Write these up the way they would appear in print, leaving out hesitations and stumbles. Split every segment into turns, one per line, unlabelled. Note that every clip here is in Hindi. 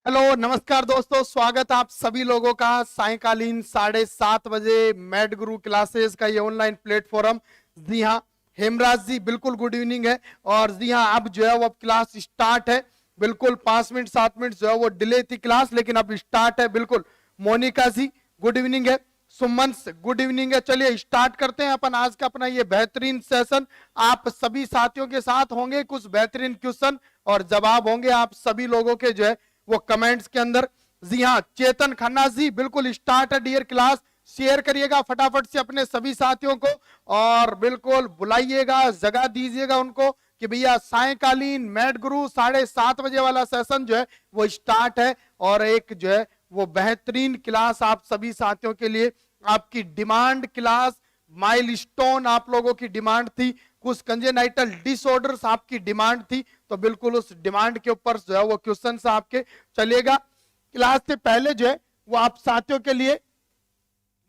हेलो नमस्कार दोस्तों, स्वागत आप सभी लोगों का सायंकालीन 7:30 बजे मैड गुरु क्लासेस का ये ऑनलाइन प्लेटफॉर्म। जी हाँ हेमराज जी, बिल्कुल गुड इवनिंग है। और जी हाँ, अब जो है वो अब क्लास स्टार्ट है। बिल्कुल 5 मिनट 7 मिनट जो है वो डिले थी क्लास, लेकिन अब स्टार्ट है। बिल्कुल मोनिका जी गुड इवनिंग है, सुमन गुड इवनिंग है। चलिए स्टार्ट करते हैं अपन आज का अपना ये बेहतरीन सेशन। आप सभी साथियों के साथ होंगे कुछ बेहतरीन क्वेश्चन और जवाब होंगे आप सभी लोगों के जो है वो कमेंट्स के अंदर। जी हाँ, चेतन खन्ना जी बिल्कुल स्टार्ट है डियर क्लास। शेयर करिएगा फटाफट से अपने सभी साथियों को और बिल्कुल बुलाइएगा, जगह दीजिएगा उनको कि भैया सायंकालीन मैड गुरु 7:30 बजे वाला सेशन जो है वो स्टार्ट है। और एक जो है वो बेहतरीन क्लास आप सभी साथियों के लिए, आपकी डिमांड क्लास, माइलस्टोन आप लोगों की डिमांड थी, कुछ कंजेनाइटल डिसऑर्डर्स आपकी डिमांड थी, तो बिल्कुल उस डिमांड के ऊपर जो है वो क्वेश्चन आपके चलेगा। क्लास से पहले जो है वो आप साथियों के लिए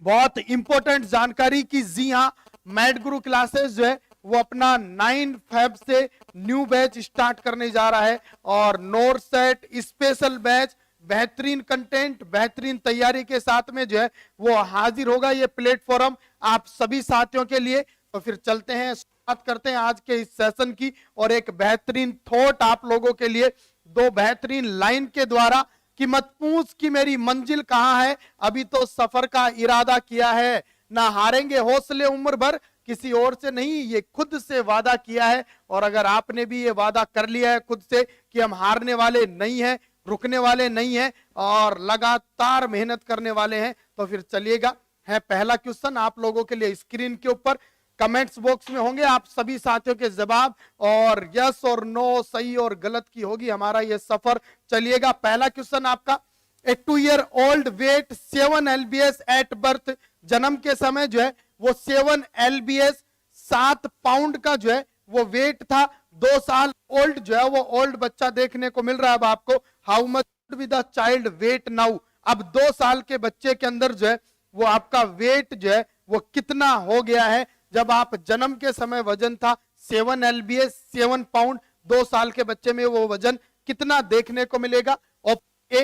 बहुत इंपॉर्टेंट जानकारी की। जी हाँ, मैड गुरु क्लासेस जो है वो अपना 9 फेब से न्यू बैच स्टार्ट करने जा रहा है और नोर सेट स्पेशल बैच बेहतरीन कंटेंट बेहतरीन तैयारी के साथ में जो है वो हाजिर होगा ये प्लेटफॉर्म आप सभी साथियों के लिए। तो फिर चलते हैं, बात करते हैं आज के इस सेशन की और एक बेहतरीन थॉट आप लोगों के लिए, दो बेहतरीन लाइन के द्वारा कि मत पूछ कि मेरी मंजिल कहां है, अभी तो सफर का इरादा किया है, ना हारेंगे हौसले उम्र भर, किसी और से नहीं ये खुद से वादा किया है। और अगर आपने भी ये वादा कर लिया है खुद से कि हम हारने वाले नहीं हैं, रुकने वाले नहीं हैं और लगातार मेहनत करने वाले हैं, तो फिर चलिएगा है पहला क्वेश्चन आप लोगों के लिए स्क्रीन के ऊपर। कमेंट्स बॉक्स में होंगे आप सभी साथियों के जवाब और यस और नो, सही और गलत की होगी हमारा ये सफर। चलिएगा पहला क्वेश्चन आपका, a 2 year old weight 7 LBS at birth, जन्म के समय जो है वो 7 LBS 7 पाउंड का जो है वो वेट था। 2 साल ओल्ड जो है वो ओल्ड बच्चा देखने को मिल रहा है अब आपको। How much with the child weight now, अब 2 साल के बच्चे के अंदर जो है वो आपका वेट जो है वो कितना हो गया है। जब आप जन्म के समय वजन था 7 LBS 7 पाउंड, 2 साल के बच्चे में वो वजन कितना देखने को मिलेगा। ऑप्शन ए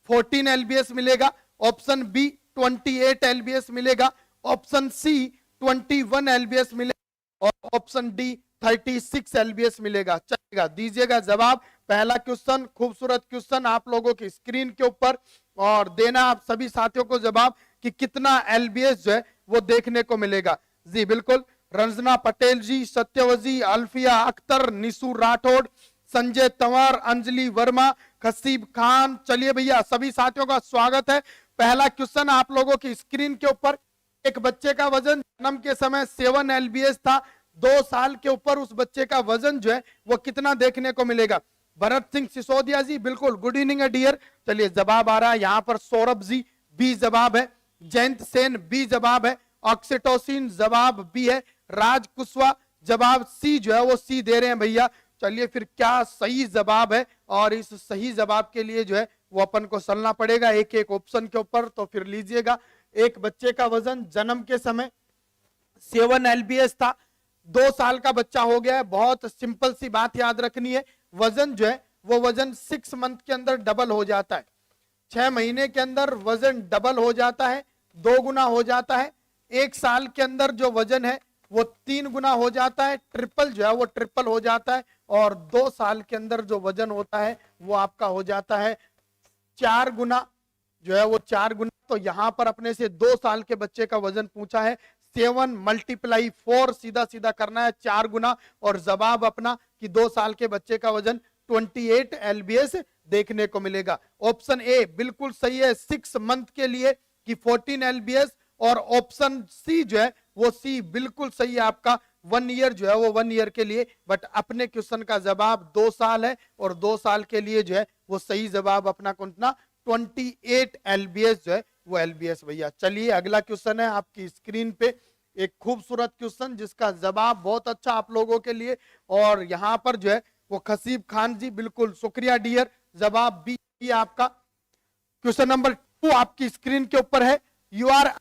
14 LBS मिलेगा, ऑप्शन बी 28 LBS मिलेगा, ऑप्शन सी 21 LBS मिलेगा और ऑप्शन डी 36 LBS मिलेगा। चलेगा, दीजिएगा जवाब। पहला क्वेश्चन, खूबसूरत क्वेश्चन आप लोगों की स्क्रीन के ऊपर और देना आप सभी साथियों को जवाब कि कितना LBS जो है वो देखने को मिलेगा। जी बिल्कुल, रंजना पटेल जी, सत्यवजी, अल्फिया अख्तर, निशु राठौड़, संजय तंवर, अंजलि वर्मा, खसीब खान। चलिए भैया सभी साथियों का स्वागत है। पहला क्वेश्चन आप लोगों की स्क्रीन के ऊपर, एक बच्चे का वजन जन्म के समय 7 LBS था, 2 साल के ऊपर उस बच्चे का वजन जो है वो कितना देखने को मिलेगा। भरत सिंह सिसोदिया जी बिल्कुल गुड इवनिंग है डियर। चलिए जवाब आ रहा है यहाँ पर, सौरभ जी बी जवाब है, जयंत सेन बी जवाब है, ऑक्सीटोसिन जवाब बी है, राज कुशवाहा जवाब सी जो है वो सी दे रहे हैं भैया। चलिए फिर क्या सही जवाब है और इस सही जवाब के लिए जो है वो अपन को चलना पड़ेगा एक एक ऑप्शन के ऊपर। तो फिर लीजिएगा, एक बच्चे का वजन जन्म के समय 7 LBS था, 2 साल का बच्चा हो गया है। बहुत सिंपल सी बात याद रखनी है, वजन जो है वो वजन 6 मंथ के अंदर डबल हो जाता है, 6 महीने के अंदर वजन डबल हो जाता है, 2 गुना हो जाता है। 1 साल के अंदर जो वजन है वो 3 गुना हो जाता है, ट्रिपल जो है वो ट्रिपल हो जाता है। और 2 साल के अंदर जो वजन होता है वो आपका हो जाता है 4 गुना, जो है वो 4 गुना। तो यहां पर अपने से 2 साल के बच्चे का वजन पूछा है, 7 × 4 सीधा सीधा करना है 4 गुना और जवाब अपना कि 2 साल के बच्चे का वजन 28 LBS देखने को मिलेगा। ऑप्शन ए बिल्कुल सही है 6 मंथ के लिए कि 14 LBS और ऑप्शन सी जो है वो सी बिल्कुल सही है आपका 1 ईयर जो है वो 1 ईयर के लिए। बट अपने क्वेश्चन का जवाब 2 साल है और 2 साल के लिए जो है वो सही जवाब अपना कितना 28 LBS जो है वो LBS भैया। चलिए अगला क्वेश्चन है आपकी स्क्रीन पे, एक खूबसूरत क्वेश्चन जिसका जवाब बहुत अच्छा आप लोगों के लिए। और यहां पर जो है वो खसीब खान जी बिल्कुल शुक्रिया डियर, जवाब बी आपका। क्वेश्चन नंबर 2 आपकी स्क्रीन के ऊपर है, you are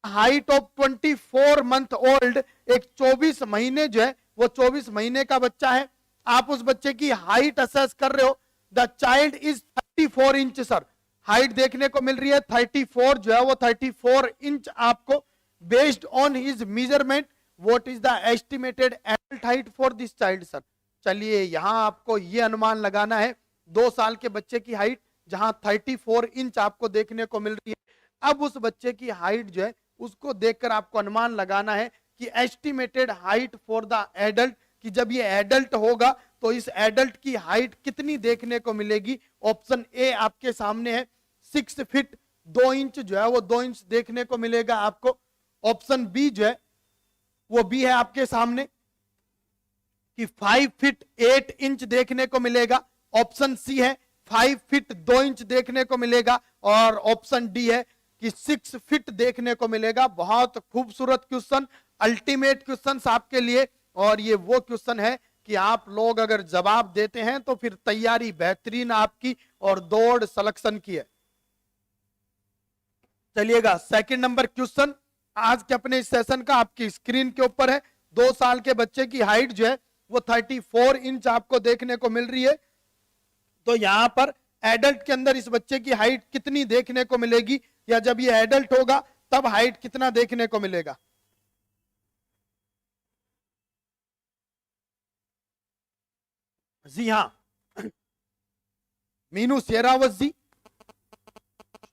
height of 24 month old, एक 24 महीने जो है वो 24 महीने का बच्चा है, आप उस बच्चे की हाइट असेस कर रहे हो। The child is 34 inch sir, height देखने को मिल रही है 34 जो है वो 34 इंच आपको। Based on his measurement what is the estimated adult height for this child sir. चलिए यहां आपको ये अनुमान लगाना है 2 साल के बच्चे की हाइट जहां 34 इंच आपको देखने को मिल रही है। अब उस बच्चे की हाइट जो है उसको देखकर आपको अनुमान लगाना है कि estimated height for the adult, कि जब ये एडल्ट होगा तो इस एडल्ट की हाइट कितनी देखने को मिलेगी। ऑप्शन ए आपके सामने है 6 फीट 2 इंच जो है वो 2 इंच देखने को मिलेगा आपको। ऑप्शन बी जो है वो बी है आपके सामने कि 5 फीट 8 इंच देखने को मिलेगा। ऑप्शन सी है 5 फीट 2 इंच देखने को मिलेगा। और ऑप्शन डी है कि 6 फीट देखने को मिलेगा। बहुत खूबसूरत क्वेश्चन, अल्टीमेट क्वेश्चन आपके लिए। और ये वो क्वेश्चन है कि आप लोग अगर जवाब देते हैं तो फिर तैयारी बेहतरीन आपकी और दौड़ सिलेक्शन की है। चलिएगा सेकंड नंबर क्वेश्चन आज के अपने इस सेशन का आपकी स्क्रीन के ऊपर है। 2 साल के बच्चे की हाइट जो है वो 34 इंच आपको देखने को मिल रही है। तो यहां पर एडल्ट के अंदर इस बच्चे की हाइट कितनी देखने को मिलेगी, या जब ये एडल्ट होगा तब हाइट कितना देखने को मिलेगा। जी हां, मीनू शेरावत जी।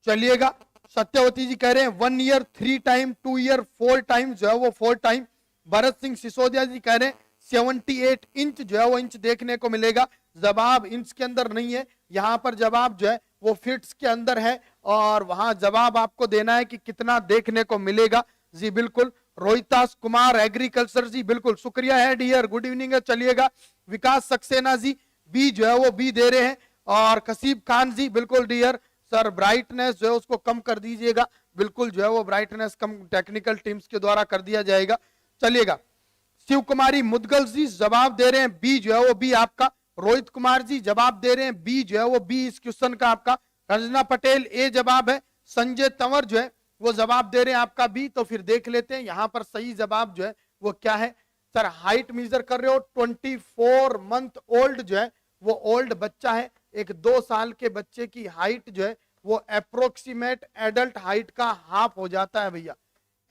चलिएगा सत्यवती जी कह रहे हैं 1 ईयर 3 टाइम, 2 ईयर 4 टाइम जो है वो 4 टाइम। भरत सिंह सिसोदिया जी कह रहे हैं 78 इंच जो है वो इंच देखने को मिलेगा। जवाब इंच के अंदर नहीं है, यहां पर जवाब जो है वो फिट्स के अंदर है और वहां जवाब आपको देना है कि कितना देखने को मिलेगा। जी बिल्कुल। रोहितास कुमार एग्रीकल्चर जी बिल्कुल शुक्रिया है डियर, गुड इवनिंग है। चलिएगा विकास सक्सेना जी बी जो है वो बी दे रहे हैं। और कसीब खान जी बिल्कुल डियर सर, ब्राइटनेस जो है उसको कम कर दीजिएगा। बिल्कुल जो है वो ब्राइटनेस कम टेक्निकल टीम्स के द्वारा कर दिया जाएगा। चलिएगा शिव कुमारी मुदगल जी जवाब दे रहे हैं बी जो है वो बी आपका। रोहित कुमार जी जवाब दे रहे हैं बी जो है वो बी इस क्वेश्चन का आपका। रंजना पटेल ए जवाब है। संजय तंवर जो है वो जवाब दे रहे हैं आपका बी। तो फिर देख लेते हैं यहां पर सही जवाब जो है वो क्या है। सर हाइट मेजर कर रहे हो, 24 मंथ ओल्ड जो है वो ओल्ड बच्चा है। एक 2 साल के बच्चे की हाइट जो है वो अप्रोक्सीमेट एडल्ट हाइट का हाफ हो जाता है भैया।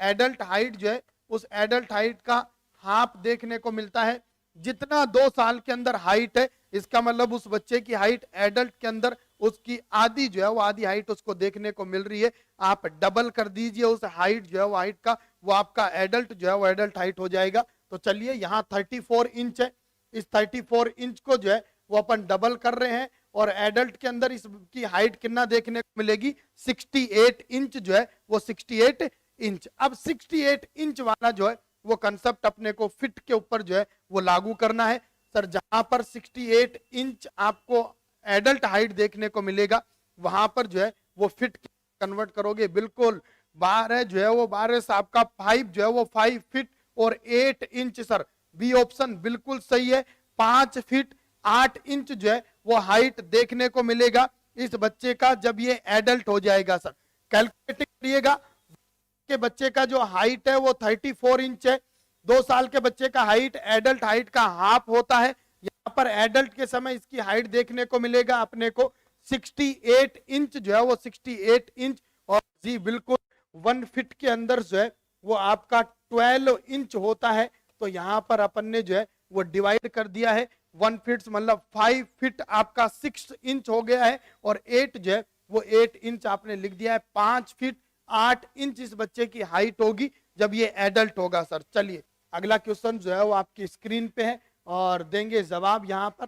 एडल्ट हाइट जो है उस एडल्ट हाइट का हाफ देखने को मिलता है। जितना 2 साल के अंदर हाइट है इसका मतलब उस बच्चे की हाइट एडल्ट के अंदर उसकी आधी जो है वो आधी हाइट उसको देखने को मिल रही है। आप डबल कर दीजिए उस हाइट जो है वो हाइट का, वो आपका एडल्ट जो है वो एडल्ट हाइट हो जाएगा। तो चलिए यहाँ 34 इंच है, इस 34 इंच को जो है वो अपन डबल कर रहे हैं और एडल्ट के अंदर इसकी हाइट कितना देखने को मिलेगी 68 इंच जो है वो 68 इंच। अब 68 इंच वाला जो है वो कंसेप्ट अपने को फिट के ऊपर जो है वो लागू करना है। सर जहां पर 68 इंच आपको एडल्ट हाइट देखने को मिलेगा वहां पर जो है वो फिट कन्वर्ट करोगे। बिल्कुल 12 जो है वो 12 से आपका 5 जो है वो 5 फीट और 8 इंच। सर बी ऑप्शन बिल्कुल सही है। 5 फीट 8 इंच जो है वो हाइट देखने को मिलेगा इस बच्चे का जब ये एडल्ट हो जाएगा। सर कैलकुलेट करिएगा के बच्चे का जो हाइट है वो 34 इंच है। 2 साल के बच्चे का हाइट एडल्ट हाइट का हाफ होता है। यहाँ पर एडल्ट के समय इसकी हाइट देखने को मिलेगा अपने को 68 इंच जो है वो 68 इंच। और जी बिल्कुल 1 फीट के अंदर जो है वो आपका 12 इंच होता है। तो यहाँ पर अपन ने जो है वो डिवाइड कर दिया है। 1 फीट मतलब 5 फीट आपका 6 इंच हो गया है और 8 जो है वो 8 इंच आपने लिख दिया है। 5 फीट 8 इंच इस बच्चे की हाइट होगी जब ये एडल्ट होगा। सर चलिए अगला क्वेश्चन जो है वो आपकी स्क्रीन पे है और देंगे जवाब यहां पर।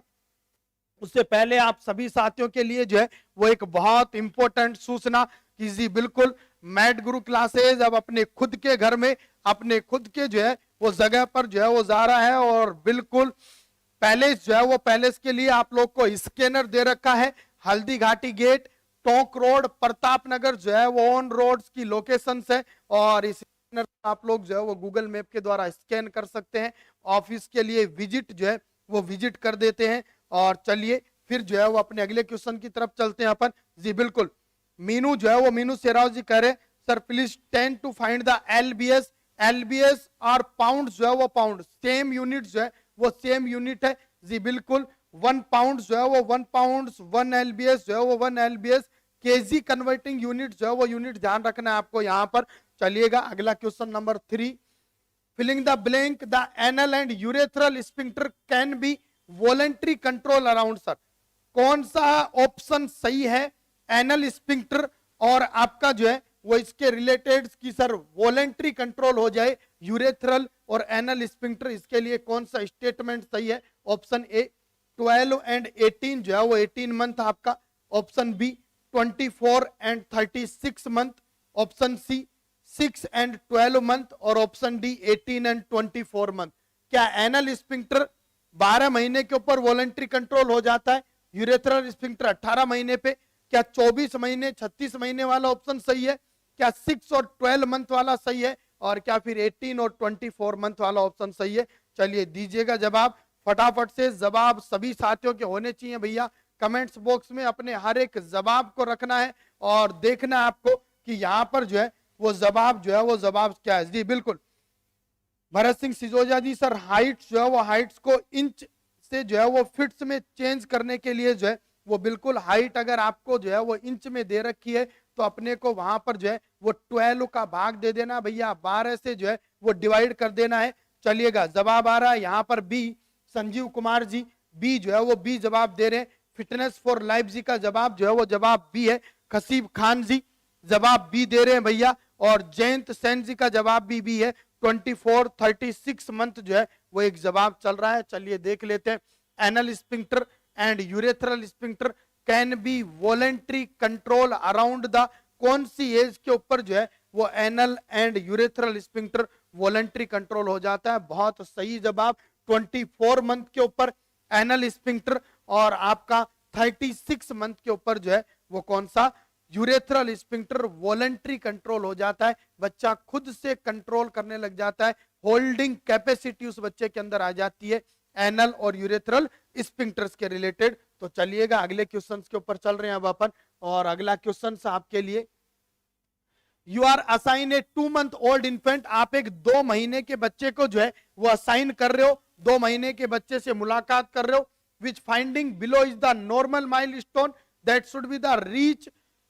उससे पहले आप सभी साथियों के लिए जो है वो एक बहुत इंपॉर्टेंट सूचना कि जी बिल्कुल मैट गुरु क्लासेज अब अपने खुद के घर में अपने खुद के जो है वो जगह पर जो है वो जा रहा है। और बिल्कुल पैलेस जो है वो पैलेस के लिए आप लोग को स्कैनर दे रखा है। हल्दी घाटी गेट, टोंक रोड, प्रताप नगर जो है वो ऑन रोड्स की लोकेशन है और इस आप लोग जो है वो गूगल मैप के द्वारा स्कैन कर सकते हैं। ऑफिस के लिए विजिट जो है वो विजिट कर देते हैं। और चलिए फिर जो है वो अपने अगले क्वेश्चन की तरफ चलते हैं अपन। जी बिल्कुल मीनू जो है वो मीनू शेराव जी कह रहे हैं sir please 10 to find the LBS. LBS और पाउंड जो है वो पाउंड सेम यूनिट जो है वो सेम यूनिट है। जी बिल्कुल 1 पाउंड जो है वो 1 पाउंड, 1 एलबीएस जो है वो 1 एलबीएस, केजी कन्वर्टिंग यूनिट जो है वो यूनिट ध्यान रखना है आपको यहां पर। चलिएगा अगला question number 3, filling the blank, the anal and urethral sphincter can be voluntary control around sir. कौन सा ऑप्शन सही है? एनल स्फिंक्टर और आपका जो है वो इसके रिलेटेड की सर वॉलेंट्री कंट्रोल हो जाए यूरेथ्रल और एनल स्फिंक्टर, इसके लिए कौन सा स्टेटमेंट सही है? ऑप्शन ए 12 एंड 18 जो है वो 18 मंथ आपका, option B 24 and 36 month, option C 6 and 12 month और ऑप्शन डी 18 एंड 24 मंथ। क्या एनल स्फिंक्टर 12 महीने के ऊपर वॉलंटरी कंट्रोल हो जाता है, यूरेथ्रल स्फिंक्टर 18 महीने पे? क्या 24 महीने 36 महीने वाला ऑप्शन सही है? क्या 6 और 12 मंथ वाला सही है? और क्या फिर 18 और 24 मंथ वाला ऑप्शन सही है? चलिए दीजिएगा जवाब फटाफट से। जवाब सभी साथियों के होने चाहिए भैया, कमेंट्स बॉक्स में अपने हर एक जवाब को रखना है और देखना है आपको कि यहां पर जो है वो जवाब जो है वो जवाब क्या है। जी बिल्कुल भरत सिंह सिजोजा जी, सर हाइट जो है वो हाइट्स को इंच से जो है वो फिट्स में चेंज करने के लिए जो है वो बिल्कुल हाइट अगर आपको जो है वो इंच में दे रखी है तो अपने को वहां पर जो है वो 12 का भाग दे देना भैया, 12 से जो है वो डिवाइड कर देना है। चलिएगा जवाब आ रहा है यहाँ पर बी, संजीव कुमार जी बी जो है वो बी जवाब दे रहे हैं। फिटनेस फॉर लाइफ जी का जवाब जो है वो जवाब बी है। खसीब खान जी जवाब बी दे रहे हैं भैया और जयंत सेन जी का जवाब भी बी है। 24 36 मंथ जो है वो एक जवाब चल रहा है। चलिए देख लेते हैं, anal sphincter and urethral sphincter can be voluntary control around the, कौन सी एज के ऊपर जो है वो anal and urethral sphincter voluntary control हो जाता है? बहुत सही जवाब, 24 मंथ के ऊपर एनल स्फिंक्टर और आपका 36 मंथ के ऊपर जो है वो कौन सा यूरेथ्रल स्फिंक्टर वॉलेंट्री कंट्रोल हो जाता है। बच्चा खुद से कंट्रोल करने लग जाता है, होल्डिंग कैपेसिटी उस बच्चे के अंदर आ जाती है एनल और यूरेथ्रल स्फिंक्टर्स के रिलेटेड। तो चलिएगा अगले क्वेश्चंस के ऊपर चल रहे हैं अब अपन, और अगला क्वेश्चन आपके लिए, you are assigned a 2 month old infant, आप एक 2 महीने के बच्चे को जो है वो असाइन कर रहे हो, 2 महीने के बच्चे से मुलाकात कर रहे हो, which finding below is the normal milestone that should be the reach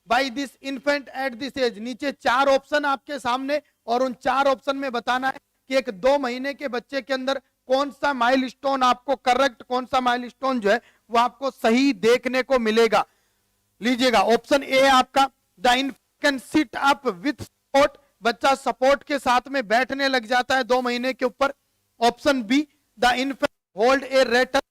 by this infant at this age. नीचे 4 ऑप्शन आपके सामने और उन 4 ऑप्शन में बताना है कि एक 2 महीने के बच्चे के अंदर कौन सा माइलस्टोन आपको करेक्ट, कौन सा माइलस्टोन जो है वो आपको सही देखने को मिलेगा। लीजिएगा ऑप्शन ए आपका the infant can sit up with support, बच्चा सपोर्ट के साथ में बैठने लग जाता है 2 महीने के ऊपर। Option be the infant hold a Ratle,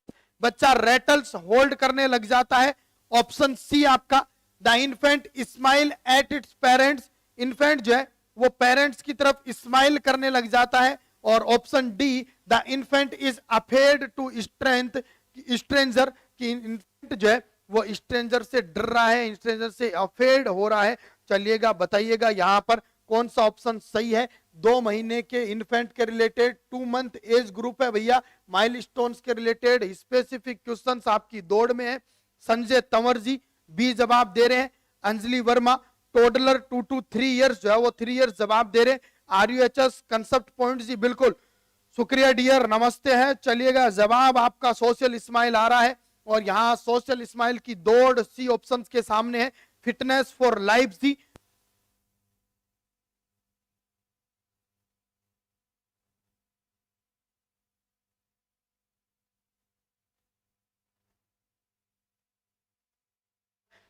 बच्चा रेटल्स होल्ड करने लग जाता है। ऑप्शन सी आपका the infant smile at its parents, infant जो है वो पेरेंट्स की तरफ स्माइल करने लग जाता है। और option D the infant is afraid to stranger, कि इन्फेंट जो है वो स्ट्रेंजर से डर रहा है, स्ट्रेंजर से अफेयर्ड हो रहा है। चलिएगा बताइएगा यहां पर कौन सा ऑप्शन सही है। 2 महीने के इन्फेंट के रिलेटेड 2 मंथ एज ग्रुप है भैया, माइलस्टोन्स के रिलेटेड स्पेसिफिक क्वेश्चंस आपकी दौड़ में है। संजय तंवर जी बी जवाब दे रहे हैं। Anjali Verma toddler 2 to 3 years जो है वो 3 इयर्स जवाब दे रहे हैं। RUHS कंसेप्ट पॉइंट जी बिल्कुल शुक्रिया डियर, नमस्ते है। चलिएगा जवाब आपका सोशल स्माइल आ रहा है और यहाँ सोशल स्माइल की दौड़ सी ऑप्शन के सामने है। फिटनेस फॉर लाइफ जी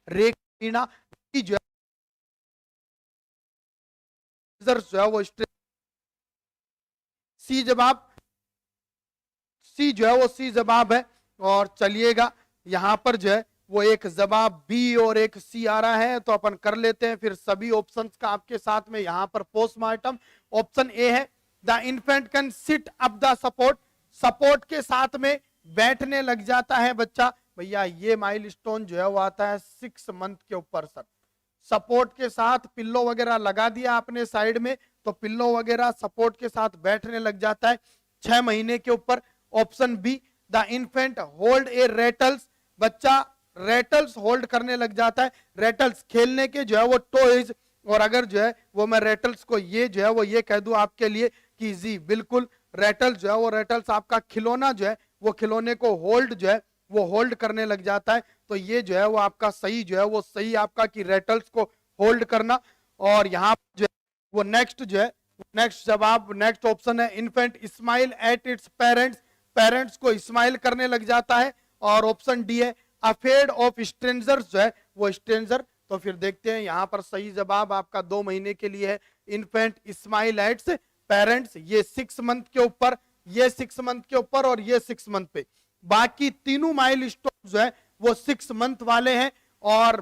रेखा जो है वो सी जवाब, सी जो है वो सी जवाब है। और चलिएगा यहां पर जो है वो एक जवाब बी और एक सी आ रहा है, तो अपन कर लेते हैं फिर सभी ऑप्शंस का आपके साथ में यहां पर पोस्टमार्टम। ऑप्शन ए है the infant can sit up the support, support के साथ में बैठने लग जाता है बच्चा। भैया ये माइलस्टोन जो है वो आता है 6 मंथ के ऊपर सर, सपोर्ट के साथ पिल्लो वगैरह लगा दिया आपने साइड में तो पिल्लो वगैरह सपोर्ट के साथ बैठने लग जाता है 6 महीने के ऊपर। Option be the infant hold a rattles, बच्चा रेटल्स होल्ड करने लग जाता है, रेटल्स खेलने के जो है वो टॉयज। और अगर जो है वो मैं रेटल्स को ये जो है वो ये कह दूं आपके लिए कि जी बिल्कुल रेटल्स जो है वो रेटल्स आपका खिलौना जो है वो खिलौने को होल्ड जो है वो होल्ड करने लग जाता है। तो ये जो है वो आपका सही जो है वो सही आपका कि रेटल्स को होल्ड करना। और यहाँ जो है वो नेक्स्ट जो है नेक्स्ट जवाब नेक्स्ट ऑप्शन है infant smile at its parents, parents को स्माइल करने लग जाता है। और ऑप्शन डी है अफेड ऑफ स्ट्रेंजर्स जो है वो स्ट्रेंजर। तो फिर देखते हैं यहाँ पर सही जवाब आपका 2 महीने के लिए है इन्फेंट स्माइल एट्स पेरेंट्स। ये 6 मंथ के ऊपर, ये 6 मंथ के ऊपर और ये 6 मंथ पे। बाकी तीनों माइलस्टोन जो है वो 6 मंथ वाले हैं। और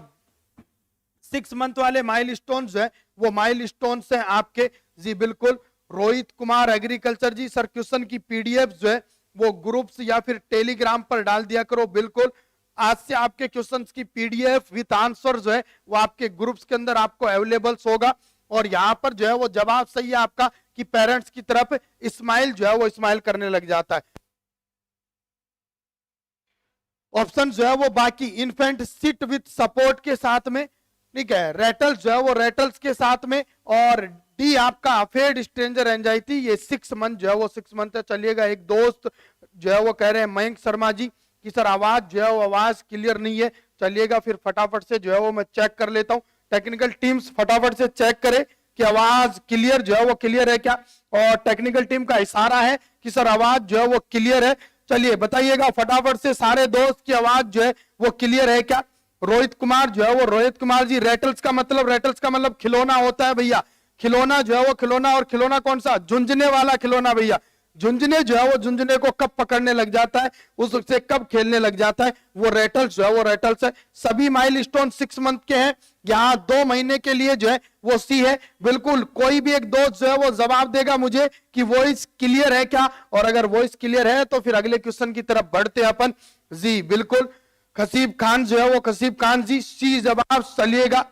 6 मंथ वाले माइलस्टोन जो है वो माइलस्टोन है आपके जी बिल्कुल। Rohit Kumar agriculture G, sir question की पीडीएफ जो है वो ग्रुप्स या फिर टेलीग्राम पर डाल दिया करो। बिल्कुल आज से आपके क्वेश्चंस की पीडीएफ विद आंसर जो है वो आपके ग्रुप्स के अंदर आपको अवेलेबल होगा। और यहां पर जो है वो जवाब सही है आपका कि पेरेंट्स की तरफ स्माइल जो है वो स्माइल करने लग जाता है। ऑप्शन जो है वो बाकी इन्फेंट सिट विथ सपोर्ट के साथ में, ठीक है, रेटल्स जो है वो रेटल्स के साथ में। और डी आपका अफेड स्ट्रेंजर एंजाइटी, ये 6 मंथ जो है वो 6 मंथ है। चलिएगा एक दोस्त जो है वो कह रहे हैं मयंक शर्मा जी कि सर आवाज जो है वो आवाज क्लियर नहीं है। चलिएगा फिर फटाफट से जो है वो मैं चेक कर लेता हूं। टेक्निकल टीम्स फटाफट से चेक करे कि आवाज क्लियर जो है वो क्लियर है क्या। और टेक्निकल टीम का इशारा है कि सर आवाज जो है वो क्लियर है। चलिए बताइएगा फटाफट से सारे दोस्त की आवाज जो है वो क्लियर है क्या। रोहित कुमार जो है वो, रोहित कुमार जी रेटल्स का मतलब खिलौना होता है भैया। खिलौना जो है वो खिलौना, और खिलौना कौन सा, झुंझुने वाला खिलौना भैया। झुंझुने जो है वो झुंझुने को कब पकड़ने लग जाता है, उससे कब खेलने लग जाता है, वो रेटल्स जो है वो रेटल्स है। सभी माइलस्टोन 6 मंथ के हैं। यहाँ 2 महीने के लिए जो है वो सी है। बिल्कुल कोई भी एक दोस्त जो है वो जवाब देगा मुझे कि वॉइस क्लियर है क्या। और अगर वॉइस क्लियर है तो फिर अगले क्वेश्चन की तरफ बढ़ते हैं अपन जी बिल्कुल। खसीब खान जो है वो, खसीब खान जी सी जवाब। चलिएगा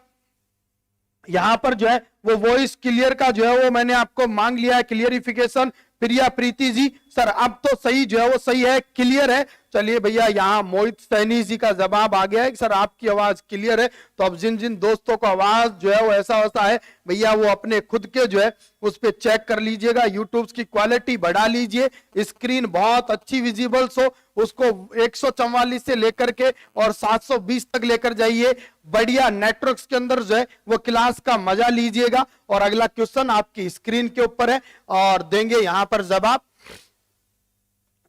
यहां पर जो है वो वॉइस क्लियर का जो है वो मैंने आपको मांग लिया है क्लियरिफिकेशन। प्रिया प्रीति जी, सर अब तो सही जो है वो सही है, क्लियर है। चलिए भैया यहाँ मोहित सैनी जी का जवाब आ गया है कि सर आपकी आवाज क्लियर है। तो अब जिन जिन दोस्तों को आवाज जो है वो ऐसा वैसा है भैया वो अपने खुद के जो है उस पर चेक कर लीजिएगा। यूट्यूब की क्वालिटी बढ़ा लीजिए, स्क्रीन बहुत अच्छी विजिबल्स हो, उसको 144 से लेकर के और 720 तक लेकर जाइए। बढ़िया नेटवर्क्स के अंदर जो है वो क्लास का मजा लीजिएगा। और अगला क्वेश्चन आपकी स्क्रीन के ऊपर है और देंगे यहां पर जवाब।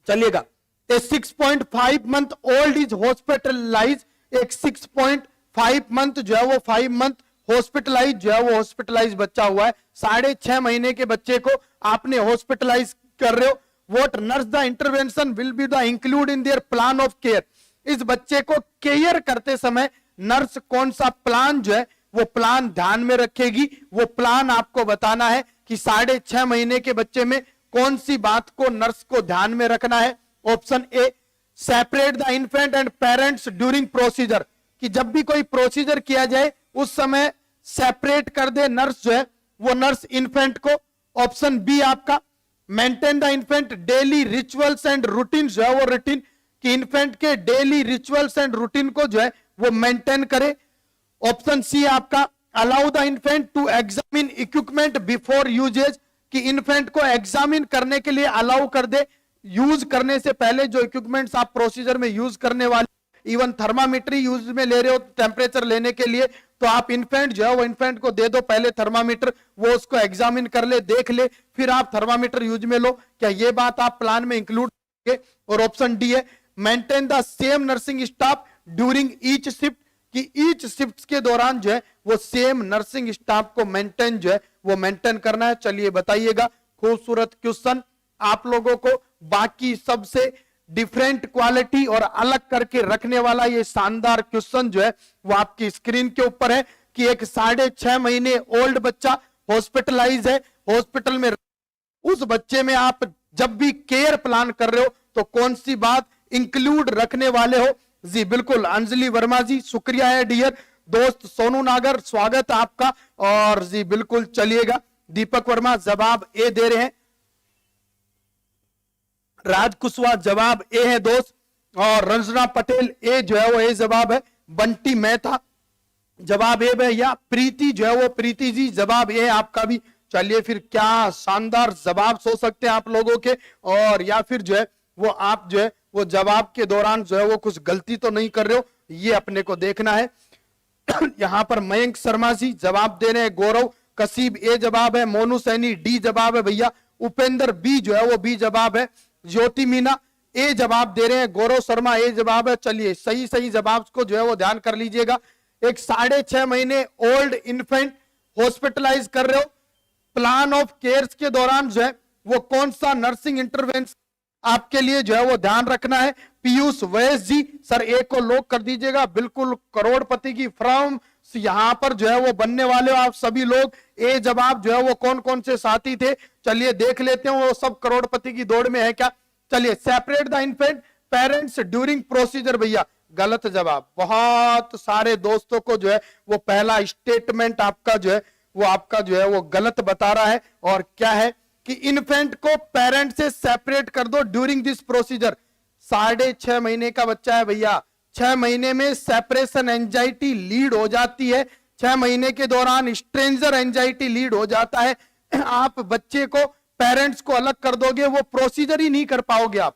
चलिएगा, ए 6.5 मंथ ओल्ड इज हॉस्पिटलाइज। एक 6.5 मंथ जो है वो 5 मंथ हॉस्पिटलाइज जो है वो हॉस्पिटलाइज बच्चा हुआ है। 6.5 महीने के बच्चे को आपने हॉस्पिटलाइज कर रहे हो। What nurse the intervention will be the include in their plan of care. इस बच्चे को केयर करते समय नर्स कौन सा प्लान जो है वो प्लान ध्यान में रखेगी। वो प्लान आपको बताना है कि 6.5 महीने के बच्चे में कौन सी बात को नर्स को ध्यान में रखना है। Option A, separate the infant and parents during procedure, कि जब भी कोई प्रोसीजर किया जाए उस समय सेपरेट कर दे नर्स जो है वो नर्स इन्फेंट को। ऑप्शन बी आपका, maintain the infant daily rituals and routine जो है वो रूटीन, कि इन्फेंट के डेली रिचुअल्स एंड रूटीन को जो है वो मेंटेन करे। ऑप्शन सी आपका, allow the infant to examine equipment before uses, कि इन्फेंट को एग्जामिन करने के लिए अलाउ कर दे, यूज करने से पहले जो इक्विपमेंट्स आप प्रोसीजर में यूज करने वाले, इवन थर्मामीटर यूज में ले रहे हो टेम्परेचर लेने के लिए, तो आप इन्फेंट जो है वो इन्फेंट को दे दो पहले थर्मामीटर, वो उसको एग्जामिन कर ले, देख ले, फिर आप थर्मामीटर यूज में लो। क्या ये बात आप प्लान में इंक्लूड करेंगे। और ऑप्शन डी है, maintain the same nursing staff during each shift, कि ईच शिफ्ट के दौरान जो है वो सेम नर्सिंग स्टाफ को मेंटेन जो है वो मेंटेन करना है। चलिए बताइएगा, खूबसूरत क्वेश्चन आप लोगों को बाकी सबसे डिफरेंट क्वालिटी और अलग करके रखने वाला ये शानदार क्वेश्चन जो है वो आपकी स्क्रीन के ऊपर है कि एक 6.5 महीने ओल्ड बच्चा हॉस्पिटलाइज है, हॉस्पिटल में, उस बच्चे में आप जब भी केयर प्लान कर रहे हो तो कौन सी बात इंक्लूड रखने वाले हो। जी बिल्कुल, अंजलि वर्मा जी शुक्रिया है डियर दोस्त। सोनू नागर स्वागत है आपका। और जी बिल्कुल चलिएगा, दीपक वर्मा जवाब ए दे रहे हैं, राज कुशवाहा जवाब ए है दोस्त, और रंजना पटेल ए जो है वो ए जवाब है। बंटी मेहता जवाब ए भैया। प्रीति जो है वो प्रीति जी जवाब ए आपका भी। चलिए फिर क्या शानदार जवाब हो सकते हैं आप लोगों के। और या फिर जो है वो आप जो है वो जवाब के दौरान जो है वो कुछ गलती तो नहीं कर रहे हो, ये अपने को देखना है। यहां पर मयंक शर्मा जी जवाब दे रहे हैं, गौरव कसीब ए जवाब है, मोनू सैनी डी जवाब है भैया, उपेंद्र बी जो है वो बी जवाब है, ज्योति मीना ए जवाब दे रहे हैं, गौरव शर्मा ए जवाब है। चलिए सही सही जवाब को जो है वो ध्यान कर लीजिएगा। एक 6.5 महीने ओल्ड इन्फेंट हॉस्पिटलाइज कर रहे हो, प्लान ऑफ केयर के दौरान जो है वो कौन सा नर्सिंग इंटरवेंशन आपके लिए जो है वो ध्यान रखना है। पीयूष वैस जी सर एक को लॉक कर दीजिएगा, बिल्कुल करोड़पति की फर्म यहां पर जो है वो बनने वाले हो आप सभी लोग। ए जवाब जो है वो कौन कौन से साथी थे, चलिए देख लेते हैं, वो सब करोड़पति की दौड़ में है क्या। चलिए separate the infant parents during procedure, भैया गलत जवाब। बहुत सारे दोस्तों को जो है वो पहला स्टेटमेंट आपका जो है वो गलत बता रहा है। और क्या है कि इन्फेंट को पेरेंट से सेपरेट कर दो ड्यूरिंग दिस प्रोसीजर। 6.5 महीने का बच्चा है भैया, 6 महीने में सेपरेशन एंजाइटी लीड हो जाती है, 6 महीने के दौरान स्ट्रेंजर एंजाइटी लीड हो जाता है। आप बच्चे को पेरेंट्स को अलग कर दोगे, वो प्रोसीजर ही नहीं कर पाओगे आप,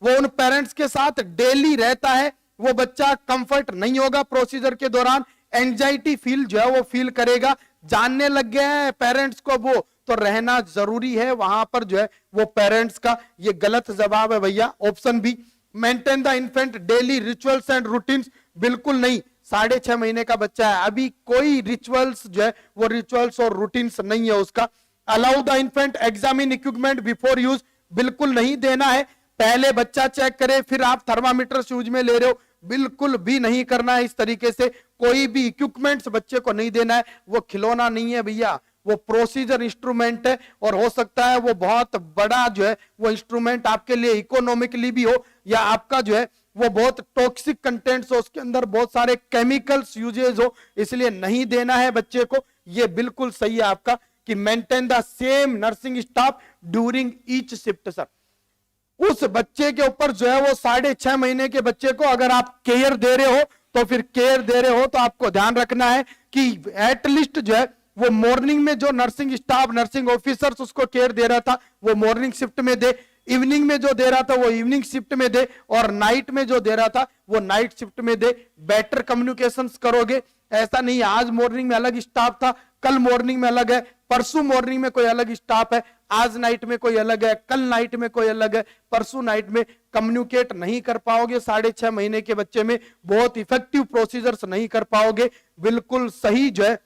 वो उन पेरेंट्स के साथ डेली रहता है, वो बच्चा कंफर्ट नहीं होगा प्रोसीजर के दौरान, एंजाइटी फील जो है वो फील करेगा। जानने लग गया है पेरेंट्स को वो, तो रहना जरूरी है वहां पर जो है वो पेरेंट्स का। ये गलत जवाब है भैया, option be maintain the infant daily rituals and routines, बिल्कुल नहीं। 6.5 महीने का बच्चा है, अभी कोई रिचुअल्स जो है वो रिचुअल्स और रूटीन्स नहीं है उसका। Allow the infant examine equipment before use, बिल्कुल नहीं देना है। पहले बच्चा चेक करे फिर आप थर्मामीटर यूज में ले रहे हो, बिल्कुल भी नहीं करना है इस तरीके से। कोई भी इक्विपमेंट्स बच्चे को नहीं देना है, वो खिलौना नहीं है भैया, वो प्रोसीजर इंस्ट्रूमेंट है। और हो सकता है वो बहुत बड़ा जो है वो इंस्ट्रूमेंट आपके लिए इकोनॉमिकली भी हो, या आपका जो है वो बहुत टॉक्सिक कंटेंट्स हो, उसके अंदर बहुत सारे केमिकल्स यूजेज हो, इसलिए नहीं देना है बच्चे को। ये बिल्कुल सही है आपका कि maintain the same nursing staff during each shift. Sir उस बच्चे के ऊपर जो है वो 6.5 महीने के बच्चे को अगर आप केयर दे रहे हो तो फिर केयर दे रहे हो तो आपको ध्यान रखना है कि एटलीस्ट जो है वो मॉर्निंग में जो नर्सिंग स्टाफ नर्सिंग ऑफिसर्स उसको केयर दे रहा था वो मॉर्निंग शिफ्ट में दे, इवनिंग में जो दे रहा था वो इवनिंग शिफ्ट में दे, और नाइट में जो दे रहा था वो नाइट शिफ्ट में दे। बेटर कम्युनिकेशंस करोगे, ऐसा नहीं आज मॉर्निंग में अलग स्टाफ था, कल मॉर्निंग में अलग है, परसों मॉर्निंग में कोई अलग स्टाफ है, आज नाइट में कोई अलग है, कल नाइट में कोई अलग है, परसों नाइट में। कम्युनिकेट नहीं कर पाओगे 6.5 महीने के बच्चे में, बहुत इफेक्टिव प्रोसीजर्स नहीं कर पाओगे। बिल्कुल सही जो है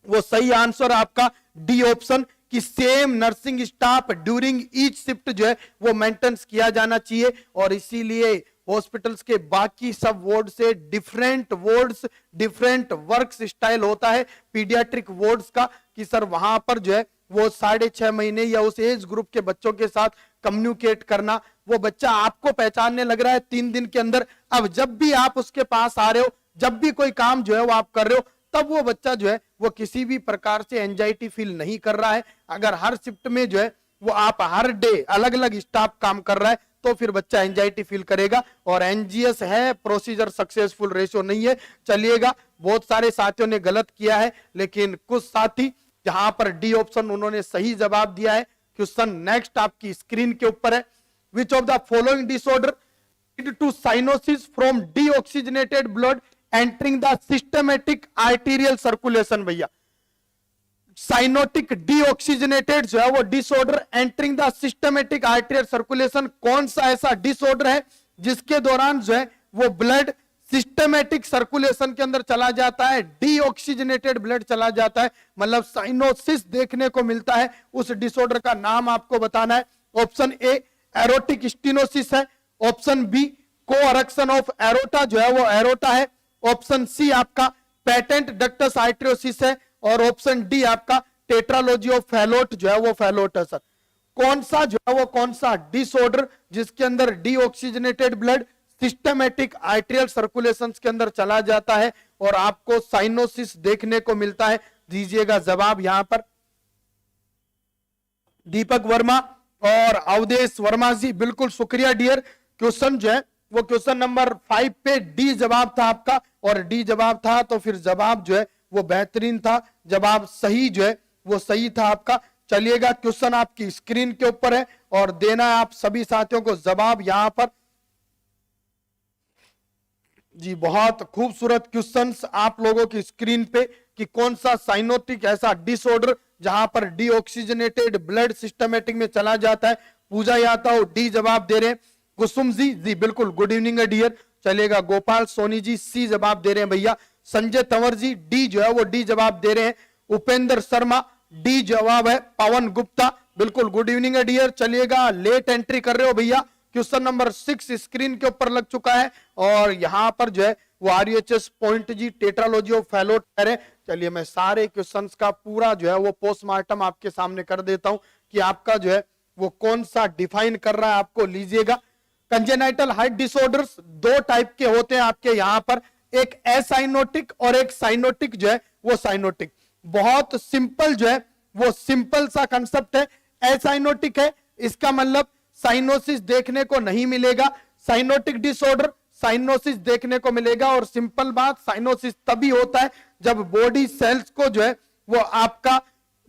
वो सही आंसर आपका डी ऑप्शन कि same nursing staff during each shift जो है वो मेंटेन किया जाना चाहिए। और इसीलिए हॉस्पिटल्स के बाकी सब वार्ड से different wards different work style होता है पीडियाट्रिक वार्ड्स का, कि सर वहां पर जो है वो 6.5 महीने या उस एज ग्रुप के बच्चों के साथ कम्युनिकेट करना। वो बच्चा आपको पहचानने लग रहा है 3 दिन के अंदर, अब जब भी आप उसके पास आ रहे हो, जब भी कोई काम जो है वो आप कर रहे हो, तब वो बच्चा जो है वो किसी भी प्रकार से एंजाइटी फील नहीं कर रहा है। अगर हर शिफ्ट में जो है वो आप हर डे अलग अलग स्टाफ काम कर रहा है तो फिर बच्चा एंजाइटी फील करेगा। और एनजीएस है, प्रोसीजर सक्सेसफुल रेशियो नहीं है। चलिएगा, बहुत सारे साथियों ने गलत किया है, लेकिन कुछ साथी जहां पर डी ऑप्शन उन्होंने सही जवाब दिया है। क्वेश्चन नेक्स्ट आपकी स्क्रीन के ऊपर है, which of the following disorder lead to cyanosis from deoxygenated blood entering the systematic arterial circulation. भैया साइनोटिक डीऑक्सीजनेटेड जो है वो disorder entering the systematic arterial circulation, कौन सा ऐसा डिसऑर्डर है जिसके दौरान जो है वो ब्लड सिस्टमेटिक सर्कुलेशन के अंदर चला जाता है, डीऑक्सीजनेटेड ब्लड चला जाता है, मतलब साइनोसिस देखने को मिलता है। उस डिसऑर्डर का नाम आपको बताना है। ऑप्शन ए एरोटिक स्टेनोसिस है, ऑप्शन बी कोअरक्शन ऑफ एरोटा जो है वो एरोटा है, ऑप्शन सी आपका पेटेंट डक्टस आर्टेरियोसिस है, और ऑप्शन डी आपका टेट्रालॉजी ऑफ फैलोट जो है वो फैलोट है। सर कौन सा जो है वो कौन सा डिसऑर्डर जिसके अंदर deoxygenated blood systematic arterial circulation के अंदर चला जाता है और आपको साइनोसिस देखने को मिलता है? दीजिएगा जवाब यहां पर। दीपक वर्मा और अवधेश वर्मा जी, बिल्कुल शुक्रिया डियर। क्वेश्चन जो है वो क्वेश्चन नंबर 5 पे डी जवाब था आपका, और डी जवाब था तो फिर जवाब जो है वो बेहतरीन था, जवाब सही जो है वो सही था आपका। चलिएगा, क्वेश्चन आपकी स्क्रीन के ऊपर है और देना है आप सभी साथियों को जवाब यहां पर। जी बहुत खूबसूरत क्वेश्चंस आप लोगों की स्क्रीन पे कि कौन सा साइनोटिक ऐसा डिसऑर्डर जहां पर डीऑक्सीजनेटेड ब्लड सिस्टमेटिक में चला जाता है। पूजा यादव डी जवाब दे रहे हैं। कुसुम जी बिल्कुल गुड इवनिंग है डियर, चलेगा। गोपाल सोनी जी सी जवाब दे रहे हैं भैया। संजय तंवर जी डी जो है वो डी जवाब दे रहे हैं। उपेंद्र शर्मा डी जवाब है। पवन गुप्ता बिल्कुल गुड इवनिंग है डियर, चलिएगा। लेट एंट्री कर रहे हो भैया। क्वेश्चन नंबर 6 स्क्रीन के ऊपर लग चुका है और यहां पर जो है वो RUHS पॉइंट जी टेट्रालॉजी ऑफ फैलोट कह रहे हैं। चलिए मैं सारे क्वेश्चंस का पूरा जो है वो पोस्टमार्टम आपके सामने कर देता हूं कि आपका जो है वो कौन सा डिफाइन कर रहा है आपको। लीजिएगा, कंजेनाइटल हार्ट डिसऑर्डर्स दो टाइप के होते हैं आपके यहां पर, एक एसाइनोटिक और एक साइनोटिक जो है वो साइनोटिक। बहुत सिंपल जो है वो सिंपल सा कंसेप्ट है। एसाइनोटिक है इसका मतलब साइनोसिस देखने को नहीं मिलेगा। साइनोटिक डिसऑर्डर साइनोसिस देखने को मिलेगा। और सिंपल बात, साइनोसिस तभी होता है जब बॉडी सेल्स को जो है वो आपका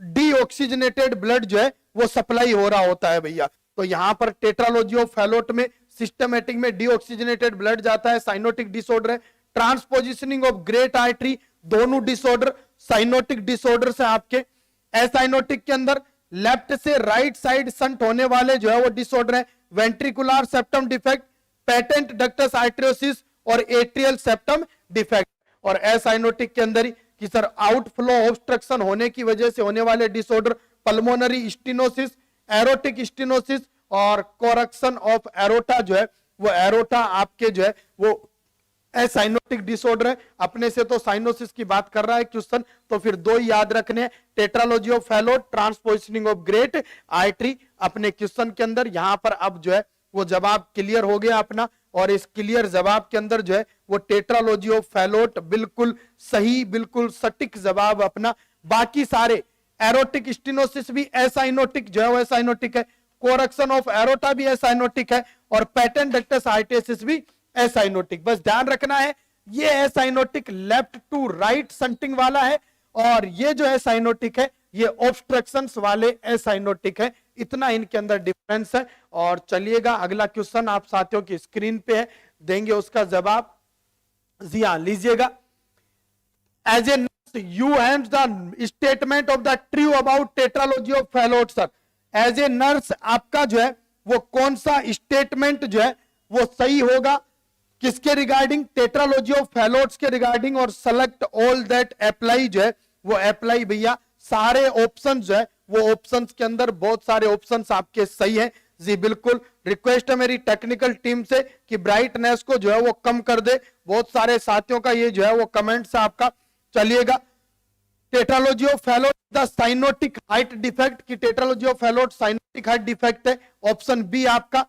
डीऑक्सीजनेटेड ब्लड जो है वो सप्लाई हो रहा होता है भैया। तो यहां पर टेट्रालॉजी ऑफ फैलोट में सिस्टमेटिक में डीऑक्सीजनेटेड ब्लड जाता है, साइनोटिक डिसऑर्डर है। ट्रांसपोजिशनिंग ऑफ ग्रेट आर्टरी दोनों डिसऑर्डर साइनोटिक डिसऑर्डर से आपके। एसाइनोटिक के अंदर लेफ्ट से राइट साइड संट होने वाले जो है वो डिसऑर्डर है। Ventricular septum defect, patent ductus arteriosus और एट्रियल सेप्टम डिफेक्ट। और एसाइनोटिक के अंदर ही कि सर आउटफ्लो ऑब्स्ट्रक्शन होने की वजह से होने वाले disorder, pulmonary stenosis, aortic stenosis और कोरेक्शन ऑफ एरोटा जो है वो एरोटा आपके जो है वो साइनोटिक डिसऑर्डर है। अपने से तो साइनोसिस की बात कर रहा है क्वेश्चन, तो फिर दो ही याद रखने हैं, tetralogy of Fallot, transpositioning of great artery अपने क्वेश्चन के अंदर। यहां पर अब जो है वो जवाब क्लियर हो गया अपना, और इस क्लियर जवाब के अंदर जो है वो टेट्रालॉजी ऑफ फैलोट बिल्कुल सही, बिल्कुल सटीक जवाब अपना। बाकी सारे एरोटिक स्टेनोसिस भी एसाइनोटिक जो है वो एसाइनोटिक है, कोरेक्शन ऑफ एरोटा भी एसाइनोटिक है, और पेटेंट डक्टस आर्टेरियोसिस भी एसाइनोटिक। बस ध्यान रखना है ये acyanotic left to right shunting वाला है, और ये जो एसाइनोटिक है ये ऑब्स्ट्रक्शंस वाले एसाइनोटिक है। इतना इनके अंदर डिफरेंस है। और चलिएगा अगला क्वेश्चन आप साथियों की स्क्रीन पे है, देंगे उसका जवाब। जी हाँ, लीजिएगा। As a nurse you have the statement of the true about tetralogy of Fallot. Sir as a nurse आपका जो है वो कौन सा स्टेटमेंट जो है वो सही होगा, किसके रिगार्डिंग? टेट्रालॉजी ऑफ फैलोट्स के रिगार्डिंग। और सेलेक्ट ऑल दैट अप्लाई जो है वो अप्लाई भैया, सारे ऑप्शन जो है वो ऑप्शंस के अंदर बहुत सारे ऑप्शंस आपके सही हैं। जी बिल्कुल, रिक्वेस्ट है मेरी टेक्निकल टीम से कि ब्राइटनेस को जो है वो कम कर दे। बहुत सारे साथियों का ये जो है वो कमेंट है आपका। चलिएगा, tetralogy of Fallot the cyanotic heart defect की tetralogy of Fallot cyanotic heart defect है, ऑप्शन बी आपका।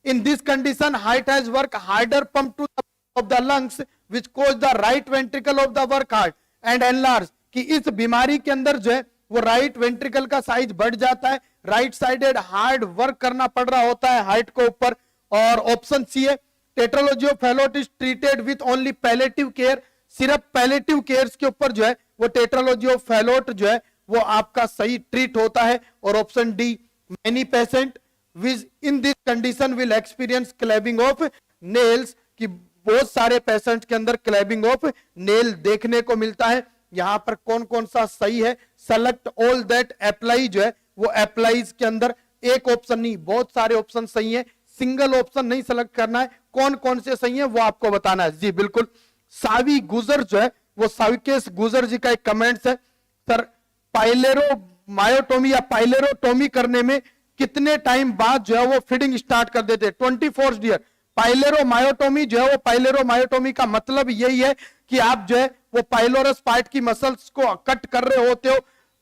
In this condition, heart has work harder pump to the of the lungs, which cause the right ventricle of the work hard and enlarge। कि इस बीमारी के अंदर जो है वो राइट वेंट्रिकल का साइज बढ़ जाता है, राइट साइडेड हार्ड वर्क करना पड़ रहा होता है हार्ट को ऊपर। और ऑप्शन सी है, tetralogy of Fallot is treated with only palliative care. सिर्फ पैलेटिव केयर के ऊपर जो है वो टेट्रालॉजी ऑफ फैलोट जो है वो आपका सही ट्रीट होता है। और option D, many patient Which in this condition will experience clapping of nails कि बहुत सारे पेशेंट के अंदर क्लैबिंग ऑफ नेल देखने को मिलता है। यहां पर कौन कौन सा सही है? सेलेक्ट ऑल दैट अप्लाई जो है वो अप्लाईज के अंदर एक ऑप्शन नहीं, बहुत सारे ऑप्शन सही है, सिंगल ऑप्शन नहीं सेलेक्ट करना है। कौन कौन से सही है वो आपको बताना है। जी बिल्कुल, सावी गुजर जो है वो साविकेश गुजर जी का एक कमेंट्स है, सर पाइलेरो मायोटोमी या पाइलेरोटोमी करने में कितने टाइम बाद जो है वो फीडिंग स्टार्ट कर देते हैं? 24 डियर। पाइलेरोमायोटोमी जो है वो पाइलेरोमायोटोमी का मतलब यही है कि आप जो है वो पाइलोरस पार्ट की मसल्स को कट कर रहे होते हो।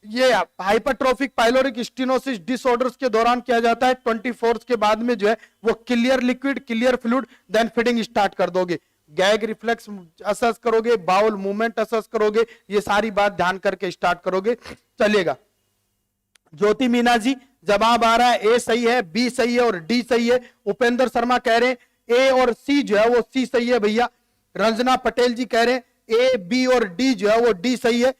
ये हाइपरट्रोफिक पाइलोरिक स्टेनोसिस डिसऑर्डर्स के दौरान किया जाता है। 24 के बाद में जो है वो clear liquid, clear fluid, then feeding start कर दोगे। गैग रिफ्लेक्स असेस करोगे, बाउल मूवमेंट असेस करोगे, ये सारी बात ध्यान करके स्टार्ट करोगे। चलिएगा, ज्योति मीना जी जवाब आ रहा है ए सही है, बी सही है और डी सही है। उपेंद्र शर्मा कह रहे हैं ए और सी जो है वो सी सही है भैया। रंजना पटेल जी कह रहे हैं ए, बी और डी जो है वो डी सही है।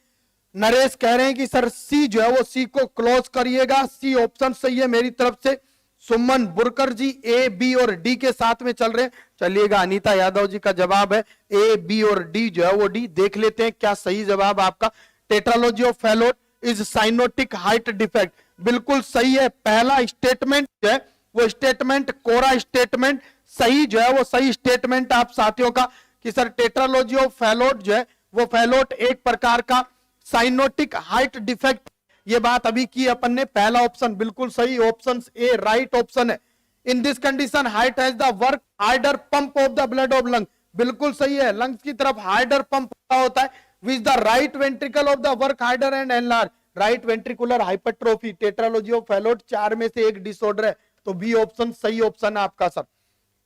नरेश कह रहे हैं कि सर सी जो है वो सी को क्लोज करिएगा, सी ऑप्शन सही है मेरी तरफ से। सुमन बुरकर जी ए बी और डी के साथ में चल रहे हैं। चलिएगा, अनीता यादव जी का जवाब है ए बी और डी जो है वो डी। देख लेते हैं क्या सही जवाब आपका। Tetralogy of Fallot is cyanotic height defect, बिल्कुल सही है। पहला स्टेटमेंट जो है वो स्टेटमेंट कोरा स्टेटमेंट सही जो है वो सही स्टेटमेंट आप साथियों का कि सर टेट्रालॉजी ऑफ फैलोट जो है वो फैलोट एक प्रकार का साइनोटिक हाइट डिफेक्ट, ये बात अभी की अपन ने। पहला ऑप्शन बिल्कुल सही, ऑप्शन ए राइट ऑप्शन है। In this condition height has the work harder pump of the blood of lung, बिल्कुल सही है। लंग्स की तरफ हार्डर पंप होता है which the right ventricle of the work harder and enlarge, right ventricular hypertrophy. Tetralogy of Fallot चार में से एक डिसऑर्डर है, तो बी ऑप्शन सही ऑप्शन है आपका sir.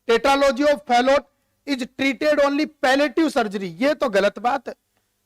Tetralogy of Fallot is treated only palliative surgery, ये तो गलत बात है।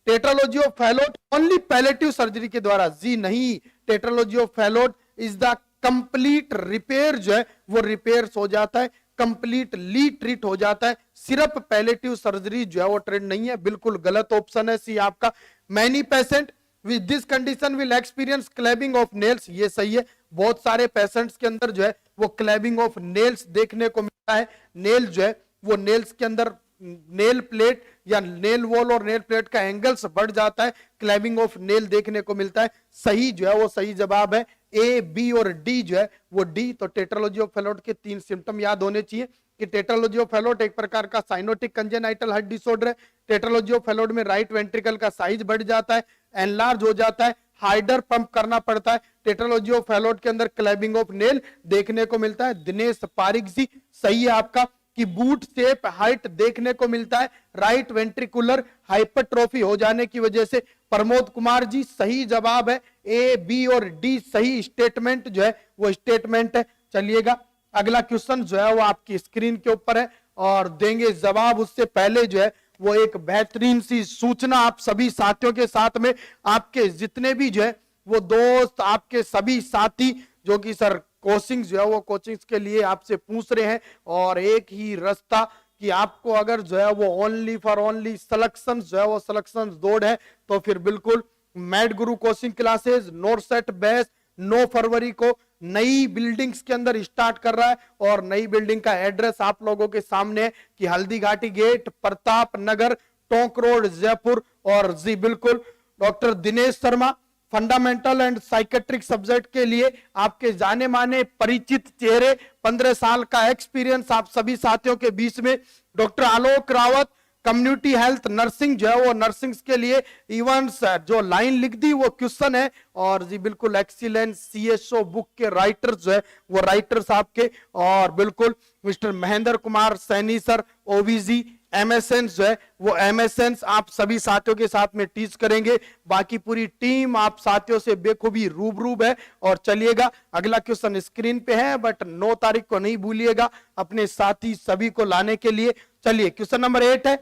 Tetralogy of Fallot only palliative surgery के द्वारा, जी नहीं। Tetralogy of Fallot is the complete repair जो है वो रिपेयर हो जाता है, कंप्लीटली ट्रीट हो जाता है। सिर्फ पैलेटिव सर्जरी जो है वो ट्रीट नहीं है, बिल्कुल गलत ऑप्शन है सी आपका। Many patient with this condition will experience क्लैबिंग of nails, ये सही है। बहुत सारे पेशेंट्स के अंदर जो है वो क्लैबिंग ऑफ नेल्स देखने को मिलता है। नेल जो है वो नेल्स के अंदर नेल प्लेट या नेल वॉल और नेल प्लेट का एंगल्स बढ़ जाता है, क्लैबिंग ऑफ नेल देखने को मिलता है। सही जो है वो सही जवाब है ए बी और डी जो है वो डी। तो टेट्रालॉजी ऑफ फैलोट के तीन सिम्टम याद होने चाहिए कि टेट्रालॉजी ऑफ फैलोट एक प्रकार का साइनोटिक कंजेनाइटल हार्ट डिसऑर्डर है। टेट्रालॉजी ऑफ फैलोट में राइट वेंट्रिकल का साइज बढ़ जाता है, एनलार्ज हो जाता है, हाइडर पंप करना पड़ता है। टेट्रालॉजी ऑफ फैलोट के अंदर क्लैबिंग ऑफ नेल देखने को मिलता है। दिनेश पारिक जी सही है आपका कि बूट शेप हाइट देखने को मिलता है राइट वेंट्रिकुलर हाइपरट्रोफी हो जाने की वजह से। प्रमोद कुमार जी सही जवाब है ए बी और डी सही स्टेटमेंट जो है वो स्टेटमेंट है। चलिएगा, अगला क्वेश्चन जो है वो आपकी स्क्रीन के ऊपर है और देंगे जवाब। उससे पहले जो है वो एक बेहतरीन सी सूचना आप सभी साथियों के साथ में, आपके जितने भी जो है वो दोस्त, आपके सभी साथी जो कि सर कोचिंग जो है वो कोचिंग के लिए आपसे पूछ रहे हैं, और एक ही रास्ता कि आपको अगर जो है वो ओनली फॉर ओनली सिलेक्शन जो है वो सिलेक्शन दौड़ है, तो फिर बिल्कुल मैड गुरु कोचिंग क्लासेस नॉर्सेट बैच 9 फरवरी को नई बिल्डिंग्स के अंदर स्टार्ट कर रहा है। और नई बिल्डिंग का एड्रेस आप लोगों के सामने है कि हल्दी घाटी गेट, प्रताप नगर, टोंक रोड, जयपुर। और जी बिल्कुल doctor Dinesh Sharma fundamental and psychiatric subject के लिए आपके जाने माने परिचित चेहरे, 15 साल का एक्सपीरियंस आप सभी साथियों के बीच में। डॉक्टर आलोक रावत कम्युनिटी हेल्थ नर्सिंग जो है वो नर्सिंग के लिए इवेंट्स जो लाइन लिख दी वो क्वेश्चन है। और जी बिल्कुल एक्सीलेंस सीएसओ बुक के राइटर्स जो है वो राइटर्स आपके, और बिल्कुल mister Mahendra Kumar Saini sir OVG MSN जो है वो एमएसएन आप सभी साथियों के साथ में टीच करेंगे। बाकी पूरी टीम आप साथियों से बेखूबी रूबरूब है। और चलिएगा, अगला क्वेश्चन स्क्रीन पे है बट 9 तारीख को नहीं भूलिएगा अपने साथी सभी को लाने के लिए। चलिए, क्वेश्चन नंबर 8 है,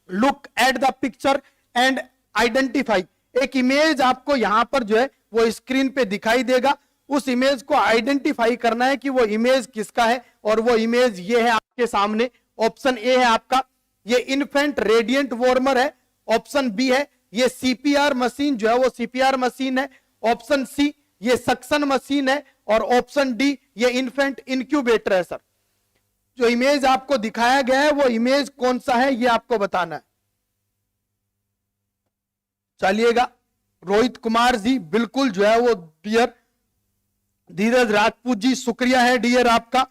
look at the picture and identify. एक इमेज आपको यहां पर जो है वो स्क्रीन पे दिखाई देगा, उस इमेज को आइडेंटिफाई करना है कि वो इमेज किसका है। और वो इमेज ये है आपके सामने। ऑप्शन ए है आपका ये इन्फेंट रेडिएंट वार्मर है, ऑप्शन बी है ये सीपीआर मशीन जो है वो सीपीआर मशीन है, ऑप्शन सी ये सक्शन मशीन है, और ऑप्शन डी ये इन्फेंट इंक्यूबेटर है। सर जो इमेज आपको दिखाया गया है वो इमेज कौन सा है ये आपको बताना है। चलिएगा, रोहित कुमार जी बिल्कुल जो है वो डियर, धीरज राजपूत जी शुक्रिया है डियर आपका।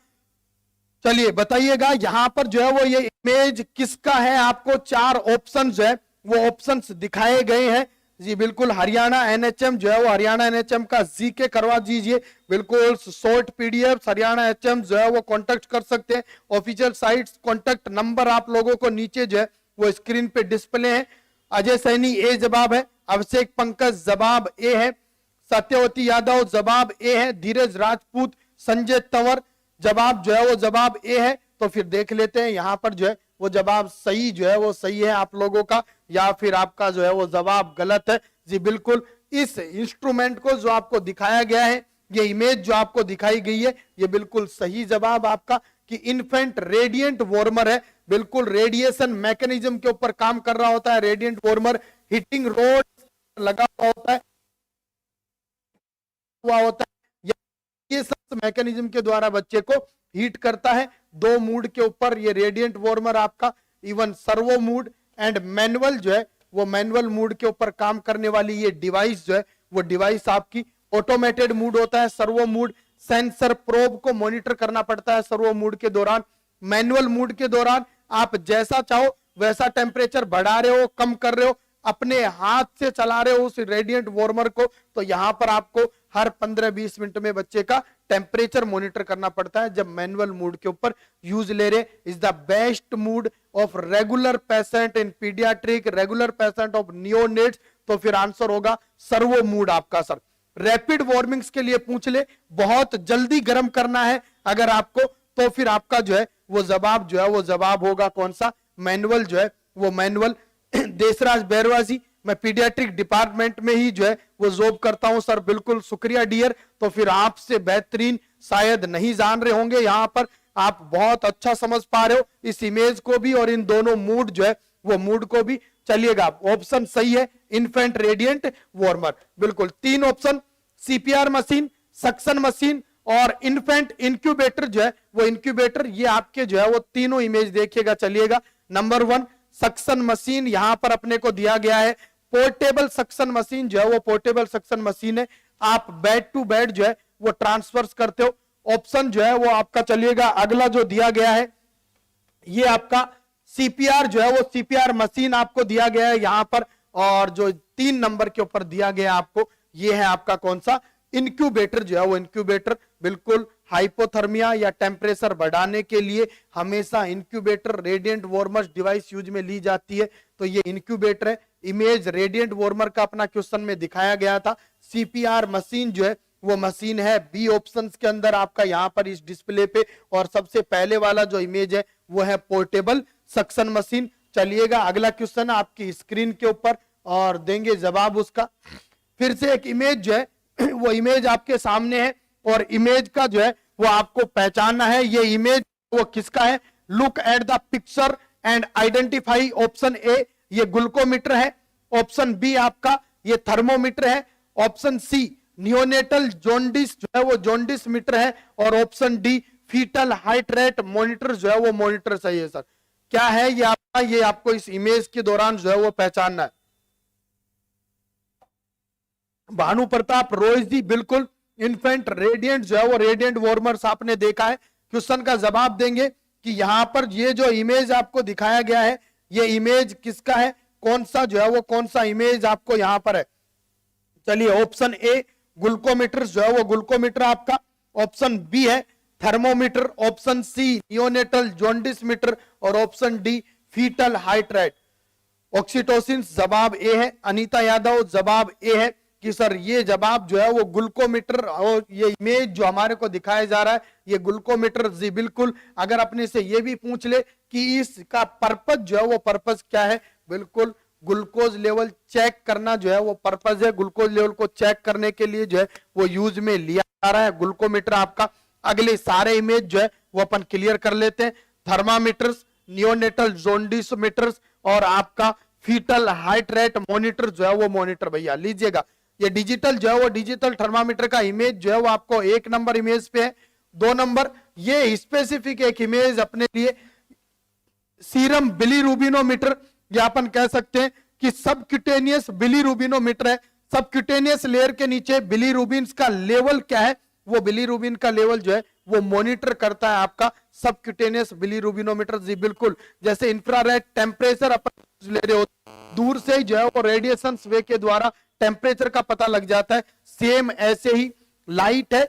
चलिए बताइएगा यहां पर जो है वो ये इमेज किसका है। आपको 4 ऑप्शन जो है वो ऑप्शंस दिखाए गए हैं जी। बिल्कुल हरियाणा एनएचएम जो है वो हरियाणा एनएचएम का जीके करवा दीजिए, बिल्कुल शॉर्ट पीडीएफ हरियाणा एचएम जो है वो कांटेक्ट कर सकते हैं। ऑफिशियल साइट्स कांटेक्ट नंबर आप लोगों को नीचे जो है वो स्क्रीन पे डिस्प्ले है। अजय सैनी ए जवाब है, अभिषेक पंकज जवाब ए है, सत्यवती यादव जवाब ए है, धीरज राजपूत, संजय तंवर जवाब जो है वो जवाब ए है। तो फिर देख लेते हैं यहां पर जो है वो जवाब सही जो है वो सही है आप लोगों का, या फिर आपका जो है वो जवाब गलत है जी। बिल्कुल इस इंस्ट्रूमेंट को जो आपको दिखाया गया है, ये इमेज जो आपको दिखाई गई है, ये बिल्कुल सही जवाब आपका कि इन्फेंट रेडिएंट वार्मर है। बिल्कुल रेडिएशन मैकेनिज्म के ऊपर काम कर रहा होता है रेडिएंट वार्मर, हीटिंग रोड लगा हुआ होता है रेडिएशन मैकेनिज्म के द्वारा बच्चे को हीट करता है। 2 मूड के ऊपर ये रेडिएंट वार्मर आपका, even servo mood and manual जो है वो मैनुअल मूड के ऊपर काम करने वाली ये डिवाइस जो है वो डिवाइस आपकी ऑटोमेटेड मूड होता है। सर्वो मूड सेंसर प्रोब को मॉनिटर करना पड़ता है सर्वो मूड के दौरान। मैनुअल मूड के दौरान आप जैसा चाहो वैसा टेम्परेचर बढ़ा रहे हो, कम कर रहे हो, अपने हाथ से चला रहे हो उस रेडिएंट वार्मर को, तो यहां पर आपको हर 15-20 मिनट में बच्चे का टेम्परेचर मॉनिटर करना पड़ता है जब मैनुअल मूड के ऊपर यूज ले रहे। Is the best mood off regular patient in paediatric, regular patient of neonates, तो फिर आंसर होगा सर्वो मूड आपका सर। रैपिड वार्मिंग्स के लिए पूछ ले, बहुत जल्दी गर्म करना है अगर आपको, तो फिर आपका जो है वो जवाब होगा कौन सा, मैनुअल जो है वो मैनुअल। देसराज बैरवाजी, मैं पीडियाट्रिक डिपार्टमेंट में ही जो है वो जॉब करता हूं सर। बिल्कुल शुक्रिया डियर, तो फिर आपसे बेहतरीन शायद नहीं जान रहे होंगे, यहां पर आप बहुत अच्छा समझ पा रहे हो इस इमेज को भी और इन दोनों मूड जो है वो मूड को भी। चलिएगा ऑप्शन सही है, इन्फेंट रेडिएंट वार्मर, बिल्कुल 3 option, CPR machine, suction machine और इन्फेंट इंक्यूबेटर जो है वो इंक्यूबेटर, ये आपके जो है वो तीनों इमेज देखिएगा। चलिएगा नंबर 1 सक्शन मशीन यहां पर अपने को दिया गया है। पोर्टेबल सक्शन मशीन जो है वो पोर्टेबल सक्शन मशीन है, आप बेड टू बेड जो है वो ट्रांसफर करते हो। ऑप्शन जो है वो आपका चलिएगा अगला जो दिया गया है ये आपका सीपीआर जो है वो सीपीआर मशीन आपको दिया गया है यहां पर, और जो 3 नंबर के ऊपर दिया गया आपको ये है आपका कौन सा, इंक्यूबेटर जो है वो इंक्यूबेटर। बिल्कुल हाइपोथर्मिया या टेम्परेचर बढ़ाने के लिए हमेशा incubator radiant warmer device use में ली जाती है, तो ये इंक्यूबेटर है। इमेज रेडिएंट वार्मर का अपना क्वेश्चन में दिखाया गया था। सीपीआर मशीन जो है वो मशीन है बी ऑप्शंस के अंदर आपका यहां पर इस डिस्प्ले पे, और सबसे पहले वाला जो इमेज है वो है पोर्टेबल सक्शन मशीन। चलिएगा अगला क्वेश्चन आपकी स्क्रीन के ऊपर और देंगे जवाब उसका। फिर से एक इमेज जो है वो इमेज आपके सामने है और इमेज का जो है वो आपको पहचानना है ये इमेज वो किसका है। Look at the picture and identify. Option A ये ग्लूकोमीटर है, ऑप्शन बी आपका ये थर्मोमीटर है, ऑप्शन सी नियोनेटल जॉन्डिस जो है वो जॉन्डिस मीटर है, और option D fetal heart rate monitor जो है वो मॉनिटर सही है सर। क्या है ये आपका, ये आपको इस इमेज के दौरान जो है वो पहचानना है। भानु प्रताप रोय जी बिल्कुल इन्फेंट रेडिएंट जो है वो रेडिएंट वार्मर्स आपने देखा है। क्वेश्चन का जवाब देंगे कि यहां पर ये जो इमेज आपको दिखाया गया है ये इमेज किसका है, कौन सा जो है वो कौन सा इमेज आपको यहां पर है। चलिए ऑप्शन ए ग्लूकोमीटर जो है वो ग्लूकोमीटर आपका, ऑप्शन बी है thermometer, option C neonatal jaundice meter और option D fetal heart rate. Oxytocin जवाब ए है। अनीता यादव जवाब ए है कि सर ये जवाब जो है वो ग्लूकोमीटर, और ये इमेज जो हमारे को दिखाया जा रहा है ये ग्लूकोमीटर जी बिल्कुल। अगर अपने से ये भी पूछ ले कि इसका पर्पज जो है वो पर्पज क्या है, बिल्कुल ग्लूकोज लेवल चेक करना जो है वो पर्पज है। ग्लूकोज लेवल को चेक करने के लिए जो है वो यूज में लिया जा रहा है ग्लूकोमीटर आपका। अगले सारे इमेज जो है वो अपन क्लियर कर लेते हैं। थर्मामीटर्स, नियोनेटल जॉन्डिस मीटर्स और आपका फीटल हार्ट रेट मॉनिटर जो है वो मॉनिटर भैया लीजिएगा। ये डिजिटल जो है वो डिजिटल थर्मामीटर का इमेज जो है वो आपको 1 नंबर इमेज पे है। 2 नंबर ये स्पेसिफिक एक इमेज अपने लिए सीरम बिलीरुबिनोमीटर, या अपन कह सकते हैं कि सबक्यूटेनियस बिलीरुबिनोमीटर है। सबक्यूटेनियस लेयर के नीचे बिलीरुबिन का लेवल क्या है, वो बिलीरुबिन का लेवल जो है वो मॉनिटर करता है आपका सबक्यूटेनियस बिलीरुबिनोमीटर जी बिल्कुल। जैसे इंफ्रारेड टेम्परेचर अपन ले रहे हो, दूर से ही जो है वो रेडिएशन वे के द्वारा टेम्परेचर का पता लग जाता है, सेम ऐसे ही लाइट है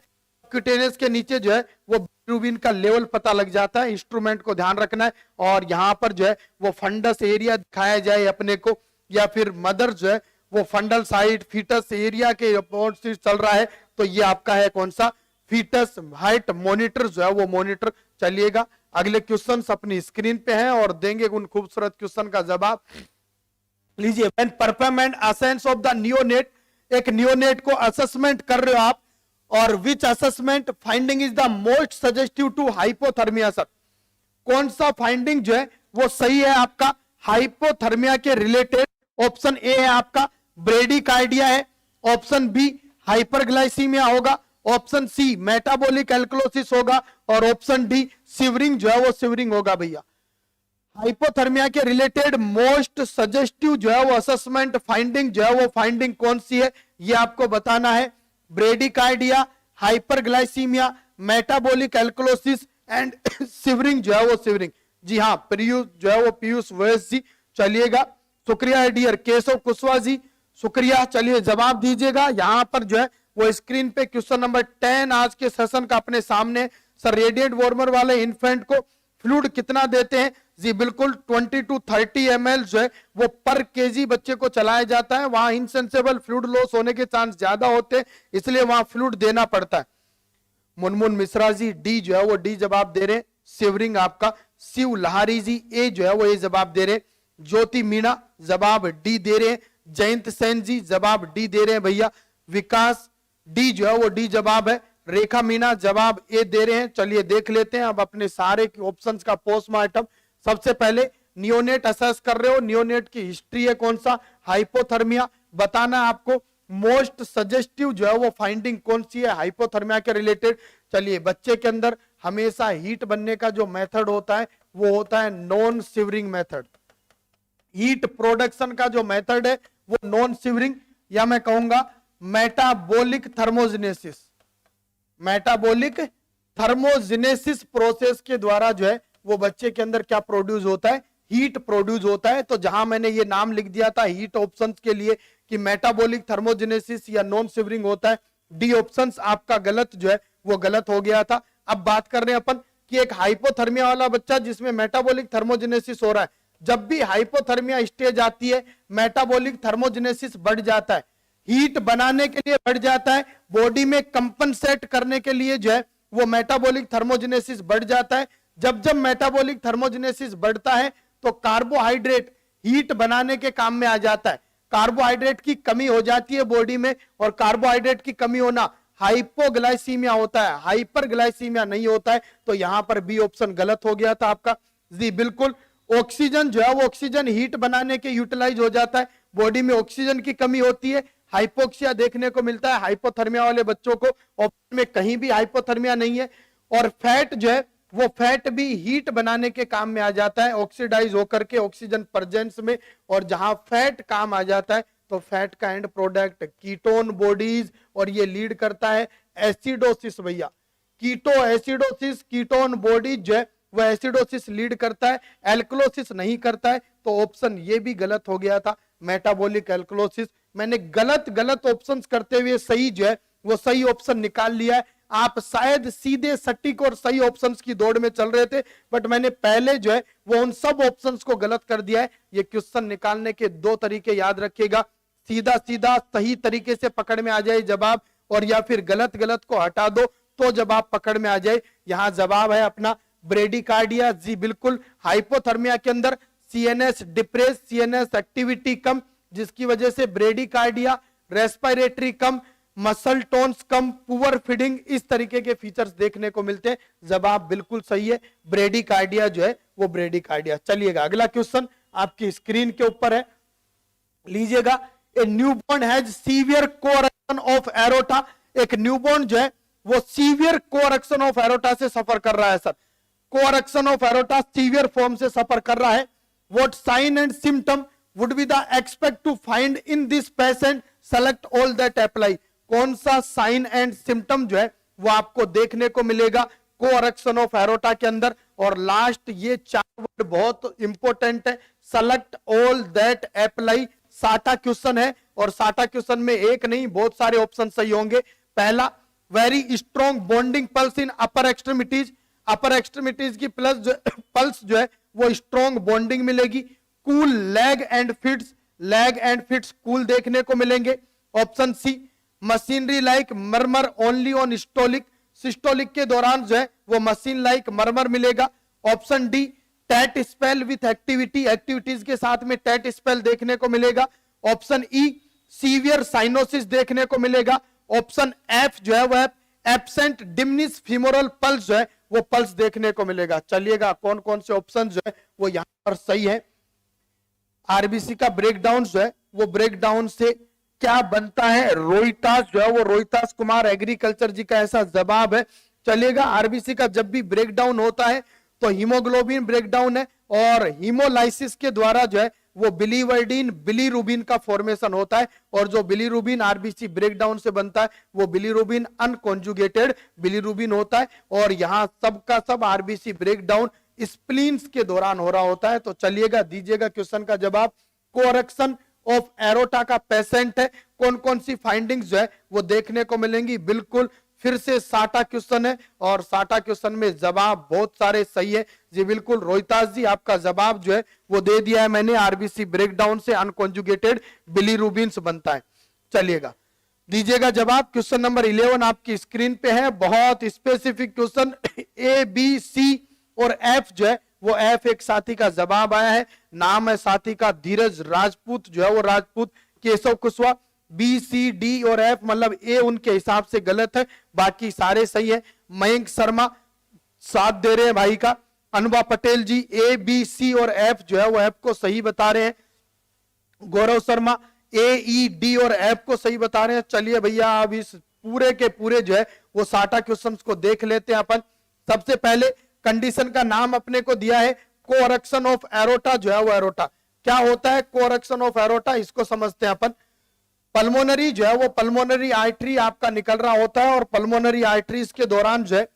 क्यूटेनियस के नीचे जो है वो बिलीरुबिन का लेवल पता लग जाता है। इंस्ट्रूमेंट को ध्यान रखना है, और यहां पर जो है वो फंडस एरिया दिखाया जाए अपने को, या फिर मदर जो है वो फंडल साइड फीटस एरिया के अपोजिट चल रहा है, तो ये आपका है कौन सा, फीटस हाइट मॉनिटर जो है वो मॉनिटर। चलिएगा अगले क्वेश्चंस अपनी स्क्रीन पे हैं और देंगे उन खूबसूरत क्वेश्चन का जवाब। लीजिए, when performing assessment of the neonate, एक नियोनेट को असेसमेंट कर रहे हो आप, और which assessment finding is the most suggestive to hypothermia sir. कौन सा फाइंडिंग जो है वो सही है आपका हाइपोथर्मिया के रिलेटेड। ऑप्शन ए है आपका ब्रेडिकार्डिया है, ऑप्शन बी हाइपरग्लाइसीमिया होगा, ऑप्शन सी मेटाबॉलिक एल्कलोसिस होगा और ऑप्शन डी सिवरिंग जो है वो सिवरिंग होगा भैया। हाइपोथर्मिया के रिलेटेड मोस्ट सजेस्टिव जो है वो असेसमेंट फाइंडिंग जो है वो फाइंडिंग कौन सी है ये आपको बताना है। Bradycardia, hyperglycaemia, metabolic alkalosis and shivering जो है वो सिवरिंग। जी हाँ, पीयूष जो है वो पीयूष वैस जी, चलिएगा, शुक्रिया डियर केशव कुशवाहा जी, शुक्रिया। चलिए जवाब दीजिएगा। यहां पर जो है वो स्क्रीन पे क्वेश्चन नंबर 10 आज के सेशन का अपने सामने। सर रेडिएंट वार्मर वाले इन्फेंट को फ्लूइड कितना देते हैं? जी बिल्कुल 20 to 30 ml जो है वो पर केजी बच्चे को चलाया जाता है। वहां इनसेंसेबल फ्लूइड लॉस होने के चांस ज्यादा होते हैं, इसलिए वहां फ्लूइड देना पड़ता है। मुनमुन मिश्रा जी डी जो है वो डी जवाब दे रहे हैं। सिवरिंग आपका। शिव लहारी जी ए जो है वो ए जवाब दे रहे हैं। ज्योति मीणा जवाब डी दे रहे हैं। जयंत सेन जी जवाब डी दे रहे हैं भैया। विकास डी जो है वो डी जवाब है। रेखा मीणा जवाब ए दे रहे हैं। चलिए देख लेते हैं अब अपने सारे ऑप्शंस का पोस्टमार्टम। सबसे पहले नियोनेट असेस कर रहे हो, नियोनेट की हिस्ट्री है कौन सा? हाइपोथर्मिया। बताना है आपको मोस्ट सजेस्टिव जो है वो फाइंडिंग कौन सी है हाइपोथर्मिया के रिलेटेड। चलिए बच्चे के अंदर हमेशा हीट बनने का जो मेथड होता है वो होता है non shivering method. Heat production का जो मेथड है वो नॉन सिवरिंग या मैं कहूंगा metabolic thermogenesis. Metabolic thermogenesis process के द्वारा जो है वो बच्चे के अंदर क्या प्रोड्यूस होता है? हीट प्रोड्यूस होता है। तो जहां मैंने ये नाम लिख दिया था हीट ऑप्शंस के लिए कि मेटाबॉलिक थर्मोजेनेसिस या नॉन सिवरिंग होता है, डी ऑप्शंस आपका गलत जो है वो गलत हो गया था। अब बात कर रहे हैं अपन कि एक हाइपोथर्मिया वाला बच्चा जिसमें मेटाबॉलिक थर्मोजेनेसिस हो रहा है, जब भी हाइपोथर्मिया स्टेज आती है मेटाबॉलिक थर्मोजेनेसिस बढ़ जाता है, हीट बनाने के लिए बढ़ जाता है, बॉडी में कंपनसेट करने के लिए जो है वो मेटाबॉलिक थर्मोजेनेसिस बढ़ जाता है। जब जब मेटाबॉलिक थर्मोजेनेसिस बढ़ता है तो कार्बोहाइड्रेट हीट बनाने के काम में आ जाता है। कार्बोहाइड्रेट की कमी हो जाती है बॉडी में, और कार्बोहाइड्रेट की कमी होना हाइपोग्लाइसीमिया होता है, हाइपरग्लाइसीमिया नहीं होता है। तो यहां पर बी ऑप्शन गलत हो गया था आपका। जी बिल्कुल, ऑक्सीजन जो है वो ऑक्सीजन हीट बनाने के यूटिलाइज हो जाता है, बॉडी में ऑक्सीजन की कमी होती है, हाइपोक्सिया देखने को मिलता है हाइपोथर्मिया वाले बच्चों को। ऑप्शन में कहीं भी हाइपोथर्मिया नहीं है। और फैट जो है वो फैट भी हीट बनाने के काम में आ जाता है, ऑक्सीडाइज होकर के ऑक्सीजन प्रेजेंस में। और जहां फैट काम आ जाता है तो फैट का एंड प्रोडक्ट कीटोन बॉडीज, और ये लीड करता है एसिडोसिस भैया। कीटो एसिडोसिस, कीटोन बॉडीज जो है वो एसिडोसिस लीड करता है, एल्कलोसिस नहीं करता है। तो ऑप्शन ये भी गलत हो गया था, मेटाबॉलिक एल्कलोसिस। मैंने गलत ऑप्शंस करते हुए सही जो है वो सही ऑप्शन निकाल लिया है। आप शायद सीधे सटीक और सही ऑप्शंस की दौड़ में चल रहे थे, बट मैंने पहले जो है वो उन सब ऑप्शंस को गलत कर दिया है। ये क्वेश्चन निकालने के दो तरीके याद रखिएगा, सीधा सीधा सही तरीके से पकड़ में आ जाए जवाब, और या फिर गलत को हटा दो तो जवाब पकड़ में आ जाए। यहां जवाब है अपना ब्रेडिकार्डिया। जी बिल्कुल, हाइपोथर्मिया के अंदर सीएनएस डिप्रेस, सीएनएस एक्टिविटी कम, जिसकी वजह से ब्रेडिकार्डिया, रेस्पिरेटरी कम, मसल टोन्स कम, पुअर फीडिंग, इस तरीके के फीचर्स देखने को मिलते हैं। जवाब बिल्कुल सही है, ब्रेडिकार्डिया जो है वो ब्रेडिकार्डिया। चलिएगा अगला क्वेश्चन आपकी स्क्रीन के ऊपर है, लीजिएगा। A newborn has severe coarctation of aorta. एक न्यूबॉर्न जो है वो सीवियर कोरेक्शन ऑफ एरोटा से सफर कर रहा है। Sir coarctation of aorta severe form से सफर कर रहा है। What sign and symptom would be the expect to find in this patient, select all that apply. कौन सा साइन एंड सिम्टम जो है वो आपको देखने को मिलेगा कोरेक्शन ऑफ एरोटा के अंदर? और लास्ट ये चार वर्ड बहुत इंपॉर्टेंट है, सेलेक्ट ऑल दैट अप्लाई। साटा क्वेश्चन है, और साटा क्वेश्चन में एक नहीं बहुत सारे ऑप्शन सही होंगे। पहला, very strong bounding pulse in upper extremities. Upper extremities की पल्स जो है वो स्ट्रॉन्ग बॉन्डिंग मिलेगी। Cool leg and feet, leg and feet cool देखने को मिलेंगे। Option C, machinery like murmur only on systolic, systolic के दौरान जो है वो मशीन लाइक मरमर मिलेगा। Option D, tet spell with activity, activities के साथ में टैट स्पेल देखने को मिलेगा। ऑप्शन ई, सीवियर साइनोसिस देखने को मिलेगा। ऑप्शन एफ जो है वह एब्सेंट डिमनिस फीमोरल पल्स जो है वो पल्स देखने को मिलेगा। चलिएगा कौन कौन से ऑप्शन जो है वो यहां पर सही है। आरबीसी का ब्रेकडाउन जो है वो ब्रेकडाउन से क्या बनता है? रोहितास जो है वो रोहितास कुमार एग्रीकल्चर जी का ऐसा जवाब है। चलिएगा, आरबीसी का जब भी ब्रेकडाउन होता है तो हीमोग्लोबिन ब्रेकडाउन है और हीमोलाइसिस के द्वारा जो है वो बिलीवर्डिन बिलीरुबिन का फॉर्मेशन होता है और जो बिलीरुबिन आरबीसी ब्रेकडाउन से बनता है वो बिलीरुबिन अनकॉन्जुगेटेड बिलीरुबिन होता है और यहां सबका सब आरबीसी ब्रेकडाउन स्प्लीन्स के दौरान हो रहा होता है। तो चलिएगा, दीजिएगा क्वेश्चन का जवाब। कोरेक्शन ऑफ एरोटा का पेशेंट है, कौन कौन सी फाइंडिंग्स जो है वो देखने को मिलेंगी? बिल्कुल फिर से साटा क्वेश्चन है और साटा क्वेश्चन में जवाब बहुत सारे सही है जी। बिल्कुल रोहितास जी, आपका जवाब जो है वो दे दिया है मैंने। आरबीसी ब्रेकडाउन से अनकॉन्जुगेटेड बिलीरुबिन्स बनता है। चलिएगा, दीजिएगा जवाब। क्वेश्चन नंबर 11 आपकी स्क्रीन पे है, बहुत specific question. A B C और एफ जो है वो एफ एक साथी का जवाब आया है, नाम है साथी का धीरज राजपूत, जो है वो Rajput Keshav Kushwaha. B C D और एफ मतलब ए उनके हिसाब से गलत है, बाकी सारे सही है। मयंक शर्मा साथ दे रहे हैं भाई का। अनवा पटेल जी ए बी सी और एफ जो है वो एफ को सही बता रहे हैं। गौरव शर्मा ए ई डी और एफ को सही बता रहे हैं। चलिए भैया, अब इस पूरे के पूरे जो है वो साटा क्वेश्चंस को देख लेते हैं अपन। सबसे पहले कंडीशन का नाम अपने को दिया है कोरेक्शन ऑफ एरोटा, जो है वो एरोटा क्या होता है? कोरेक्शन ऑफ एरोटा, इसको समझते हैं अपन। पल्मोनरी जो है वो पल्मोनरी आर्टरी आपका निकल रहा होता है और पल्मोनरी आर्टरीज के दौरान जो है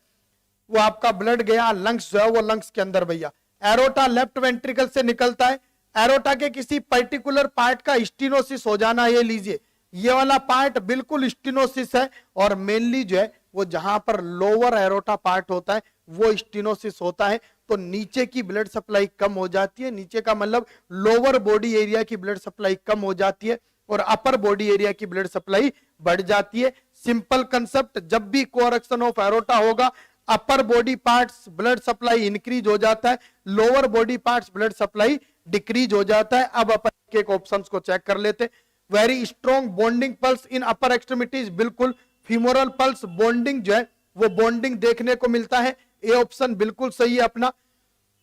वो आपका ब्लड गया लंग्स, जो है वो लंग्स के अंदर भैया। एरोटा लेफ्ट वेंट्रिकल से निकलता है। एरोटा के किसी पर्टिकुलर पार्ट का स्टीनोसिस हो जाना, ये लीजिए ये वाला पार्ट बिल्कुल स्टीनोसिस है और मेनली जो है वो जहां पर लोअर एरोटा पार्ट होता है वो स्टीनोसिस होता है। तो नीचे की ब्लड सप्लाई कम हो जाती है, नीचे का मतलब लोअर बॉडी एरिया की ब्लड सप्लाई कम हो जाती है और अपर बॉडी एरिया की ब्लड सप्लाई बढ़ जाती है। सिंपल कंसेप्ट, जब भी कोरेक्शन ऑफ एरोटा होगा upper body parts blood supply increase हो जाता है, lower body parts blood supply decrease हो जाता है। अब अपन एक ऑप्शंस को चेक कर लेते। Very strong bounding pulse in upper extremities, बिल्कुल फीमोरल पल्स बॉन्डिंग जो है वो बॉन्डिंग देखने को मिलता है, ए ऑप्शन बिल्कुल सही है अपना।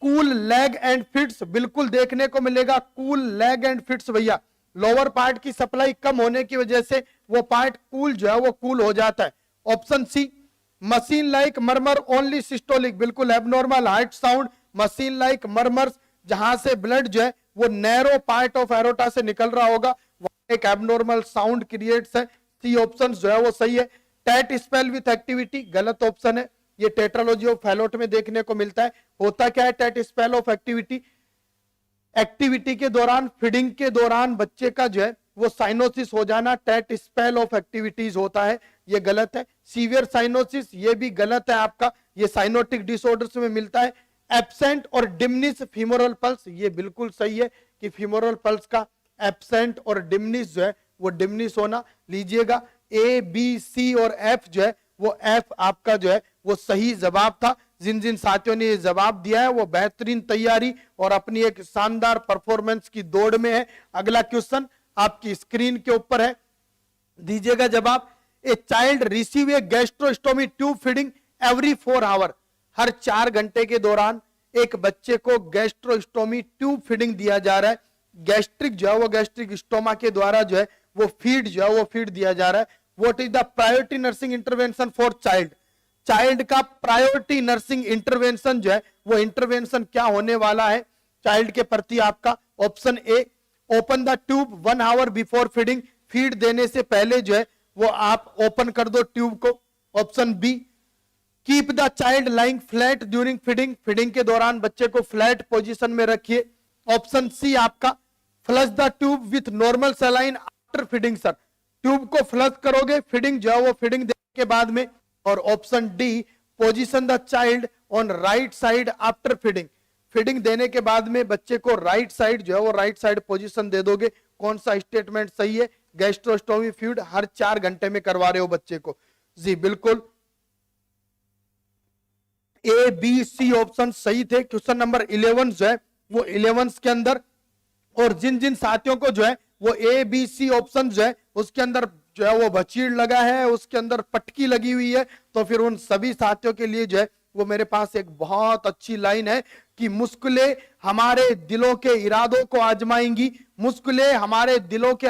कूल लेग एंड फिट्स बिल्कुल देखने को मिलेगा, कूल लेग एंड फिट्स भैया, लोअर पार्ट की सप्लाई कम होने की वजह से वो पार्ट कूल जो है वो कूल हो जाता है। Option C machine like murmur only systolic, बिल्कुल abnormal heart sound, machine like murmurs, जहां से ब्लड जो है वो नैरो पार्ट ऑफ एरोटा से निकल रहा होगा, वहां एक एबनॉर्मल साउंड क्रिएट्स है। सी ऑप्शन जो है वो सही है। टैट स्पेल विथ एक्टिविटी गलत ऑप्शन है, ये टेट्रालॉजी ऑफ फैलोट में देखने को मिलता है। होता क्या है that spell of activity? Activity के दौरान, फीडिंग के दौरान बच्चे का जो है वो साइनोसिस हो जाना टैट स्पेल ऑफ एक्टिविटीज होता है, ये गलत है। सीवियर साइनोसिस ये भी गलत है आपका, ये साइनोटिक डिसऑर्डर्स में मिलता है। एब्सेंट और डिमनिश फीमोरल पल्स, ये बिल्कुल सही है कि फीमोरल पल्स का एब्सेंट और डिमनिश जो है वो डिमनिश होना। लीजिएगा ए बी सी और एफ जो है वो एफ आपका जो है वो सही जवाब था। जिन जिन साथियों ने ये जवाब दिया है वो बेहतरीन तैयारी और अपनी एक शानदार परफॉर्मेंस की दौड़ में है। अगला क्वेश्चन आपकी स्क्रीन के ऊपर है, दीजिएगा जवाब। A child receive a gastrostomy tube feeding every 4 hour, हर 4 घंटे के दौरान एक बच्चे को गैस्ट्रोस्टोमी ट्यूब फीडिंग दिया जा रहा है। गैस्ट्रिक जो है वो गैस्ट्रिक स्टोमा के द्वारा जो है वो फीड जो है वो फीड दिया जा रहा है। What is the priority nursing intervention for child? Child का प्रायोरिटी नर्सिंग इंटरवेंशन जो है वो इंटरवेंशन क्या होने वाला है चाइल्ड के प्रति आपका? Option A open the tube 1 hour before feeding, feed देने से पहले जो है वो आप ओपन कर दो ट्यूब को। Option be keep the child lying flat during feeding, feeding के दौरान बच्चे को फ्लैट पोजीशन में रखिए। ऑप्शन सी आपका flush the tube with normal saline after feeding, sir tube को फ्लश करोगे फीडिंग जो है वो फीडिंग देने के बाद में। और option D position the child on right side after feeding, feeding देने के बाद में बच्चे को राइट साइड जो है वो राइट साइड पोजीशन दे दोगे। कौन सा स्टेटमेंट सही है? गैस्ट्रोस्टोमी फीड हर 4 घंटे में करवा रहे हो बच्चे को, जी बिल्कुल ए बी सी ऑप्शन सही थे। क्वेश्चन नंबर 11 जो है वो 11 के अंदर, और जिन जिन साथियों को जो है वो ए बी सी ऑप्शन जो है उसके अंदर जो है वो बचीड़ लगा है, उसके अंदर पटकी लगी हुई है, तो फिर उन सभी साथियों के लिए जो है वो मेरे पास एक बहुत अच्छी लाइन है कि मुश्किलें हमारे दिलों के इरादों को आजमाएंगी, मुश्किलें हमारे दिलों के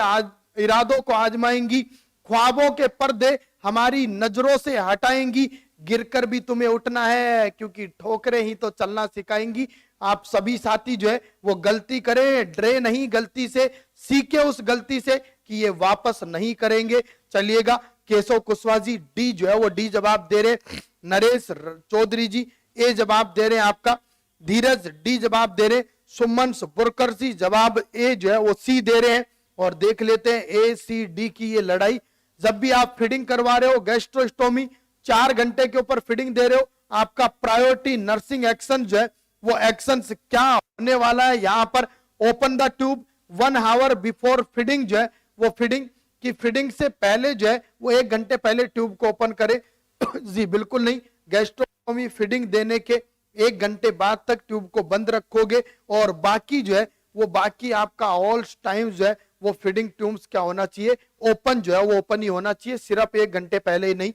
इरादों को आजमाएंगी, ख्वाबों के पर्दे हमारी नजरों से हटाएंगी, गिरकर भी तुम्हें उठना है क्योंकि ठोकरें ही तो चलना सिखाएंगी। आप सभी साथी जो है वो गलती करें, डरे नहीं गलती से, सीखे उस गलती से कि ये वापस नहीं करेंगे। चलिएगा, केशव कुशवाहा जी डी जो है वो डी जवाब दे रहे, नरेश चौधरी जी ए जवाब दे रहे हैं आपका, धीरज डी जवाब दे रहे, सुमन बुरकर जी जवाब ए जो है वो सी दे रहे हैं। और देख लेते हैं ए सी डी की ये लड़ाई। जब भी आप फीडिंग करवा रहे हो गैस्ट्रोस्टोमी, 4 घंटे के ऊपर फीडिंग दे रहे हो, आपका प्रायोरिटी नर्सिंग एक्शन जो है वो एक्शन क्या होने वाला है। यहां पर open the tube 1 hour before feeding जो है वो फीडिंग की फीडिंग से पहले जो है वो 1 घंटे पहले ट्यूब को ओपन करे। जी बिल्कुल नहीं, गैस्ट्रोस्टोमी फीडिंग देने के 1 घंटे बाद तक ट्यूब को बंद रखोगे और बाकी जो है वो बाकी आपका ऑल टाइम जो है वो फीडिंग ट्यूब्स क्या होना चाहिए, ओपन जो है वो ओपन ही होना चाहिए, सिर्फ 1 घंटे पहले ही नहीं।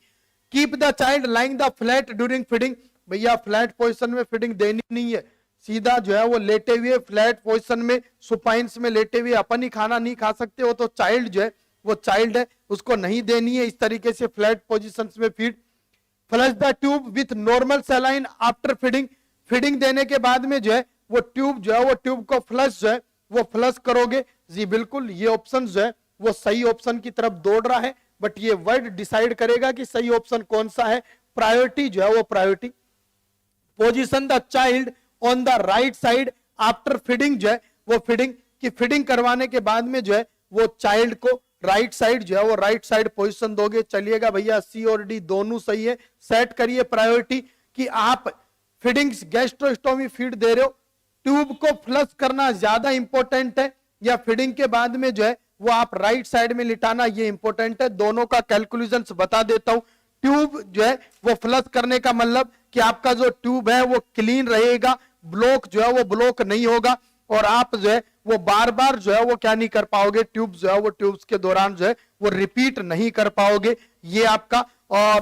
Keep the child lying the flat during feeding, भैया फ्लैट पोजीशन में फीडिंग देनी नहीं है, सीधा जो है वो लेटे हुए फ्लैट पोजीशन में सुपाइंस में लेटे हुए अपन ही खाना नहीं खा सकते हो, तो चाइल्ड जो है वो चाइल्ड है उसको नहीं देनी है इस तरीके से फ्लैट पोजीशन में feed. Flush the tube with normal saline after feeding, feeding देने के बाद में जो है वो ट्यूब जो है वो ट्यूब को फ्लश जो है वो फ्लश करोगे। जी बिल्कुल, ये ऑप्शन जो है वो सही ऑप्शन की तरफ दौड़ रहा है, बट ये वर्ड डिसाइड करेगा कि सही ऑप्शन कौन सा है। प्रायोरिटी जो है वो priority, position the child on the right side after feeding जो है वो फीडिंग की फीडिंग करवाने के बाद में जो है वो चाइल्ड को राइट साइड जो है वो राइट साइड पोजीशन दोगे। चलिएगा भैया, सी और डी दोनों सही है। सेट करिए प्रायोरिटी कि आप फीडिंग गैस्ट्रोस्टोमी फीड दे रहे हो, ट्यूब को फ्लश करना ज्यादा इंपॉर्टेंट है या फीडिंग के बाद में जो है वो आप राइट साइड में लिटाना ये इंपॉर्टेंट है। दोनों का कैलकुलेशंस बता देता हूं। ट्यूब जो है वो फ्लश करने का मतलब कि आपका जो ट्यूब है वो क्लीन रहेगा, ब्लॉक जो है वो ब्लॉक नहीं होगा और आप जो है वो बार बार जो है वो क्या नहीं कर पाओगे, ट्यूब जो है वो ट्यूब्स के दौरान जो है वो रिपीट नहीं कर पाओगे। ये आपका और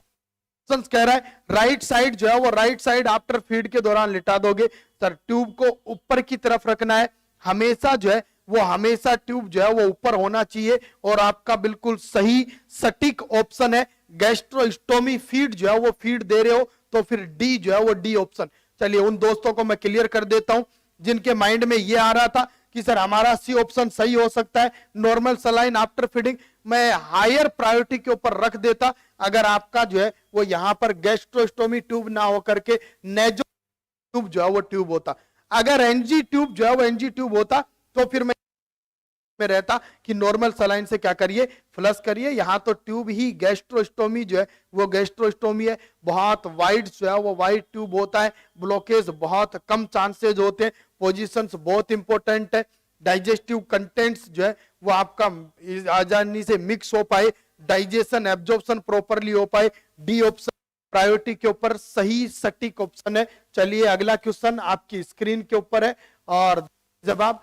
कह रहा है राइट साइड जो है वो राइट साइड आफ्टर फीड के दौरान लिटा दोगे। सर ट्यूब को ऊपर की तरफ रखना है, हमेशा जो है वो हमेशा ट्यूब जो है वो ऊपर होना चाहिए और आपका बिल्कुल सही सटीक ऑप्शन है गैस्ट्रोस्टोमी फीड जो है वो फीड दे रहे हो तो फिर डी जो है वो डी ऑप्शन। चलिए उन दोस्तों को मैं क्लियर कर देता हूं जिनके माइंड में ये आ रहा था कि सर हमारा सी ऑप्शन सही हो सकता है, नॉर्मल सलाइन आफ्टर फीडिंग, मैं हायर प्रायोरिटी के ऊपर रख देता अगर आपका जो है वो यहां पर गैस्ट्रोस्टोमी ट्यूब ना होकर के नेजो ट्यूब जो है वो ट्यूब होता। अगर एनजी ट्यूब जो है वो एनजी ट्यूब होता तो फिर मैं रहता कि नॉर्मल सलाइन से क्या करिए, फ्लश करिए। यहां तो ट्यूब ही गैस्ट्रोस्टोमी जो है वो गैस्ट्रोस्टोमी है, बहुत वाइड जो है वो वाइड ट्यूब होता है, ब्लॉकेज बहुत कम चांसेज होते हैं, पोजीशंस बहुत इंपॉर्टेंट है, डाइजेस्टिव कंटेंट्स जो है वो आपका आसानी से मिक्स हो पाए, डाइजेशन एब्जॉर्प्शन प्रॉपरली हो पाए। डी ऑप्शन प्रायोरिटी के ऊपर सही सटीक ऑप्शन है। चलिए अगला क्वेश्चन आपकी स्क्रीन के ऊपर है और जवाब,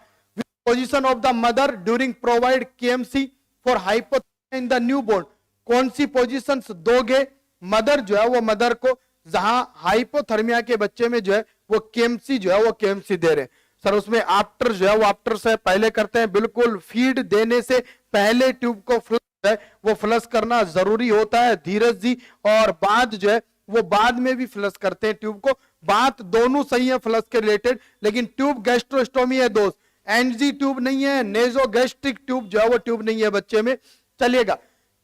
position of the mother during provide KMC for hypothermia in the newborn, कौन सी पोजीशंस दोगे मदर जो है वो मदर को जहां हाइपोथर्मिया के बच्चे में जो है वो केएमसी जो है वो केएमसी दे रहे हैं। सर उसमें आफ्टर जो है वो आफ्टर से पहले करते हैं, बिल्कुल फीड देने से पहले ट्यूब को फ्लश है वो फ्लश करना जरूरी होता है धीरज जी, और बाद जो है वो बाद में भी फ्लश करते हैं ट्यूब को। बात दोनों सही है फ्लश के रिलेटेड, लेकिन ट्यूब गैस्ट्रोस्टोमी है दोस्त, एनजी ट्यूब नहीं है, नेजोगैस्ट्रिक ट्यूब जो है वो ट्यूब नहीं है बच्चे में। चलिएगा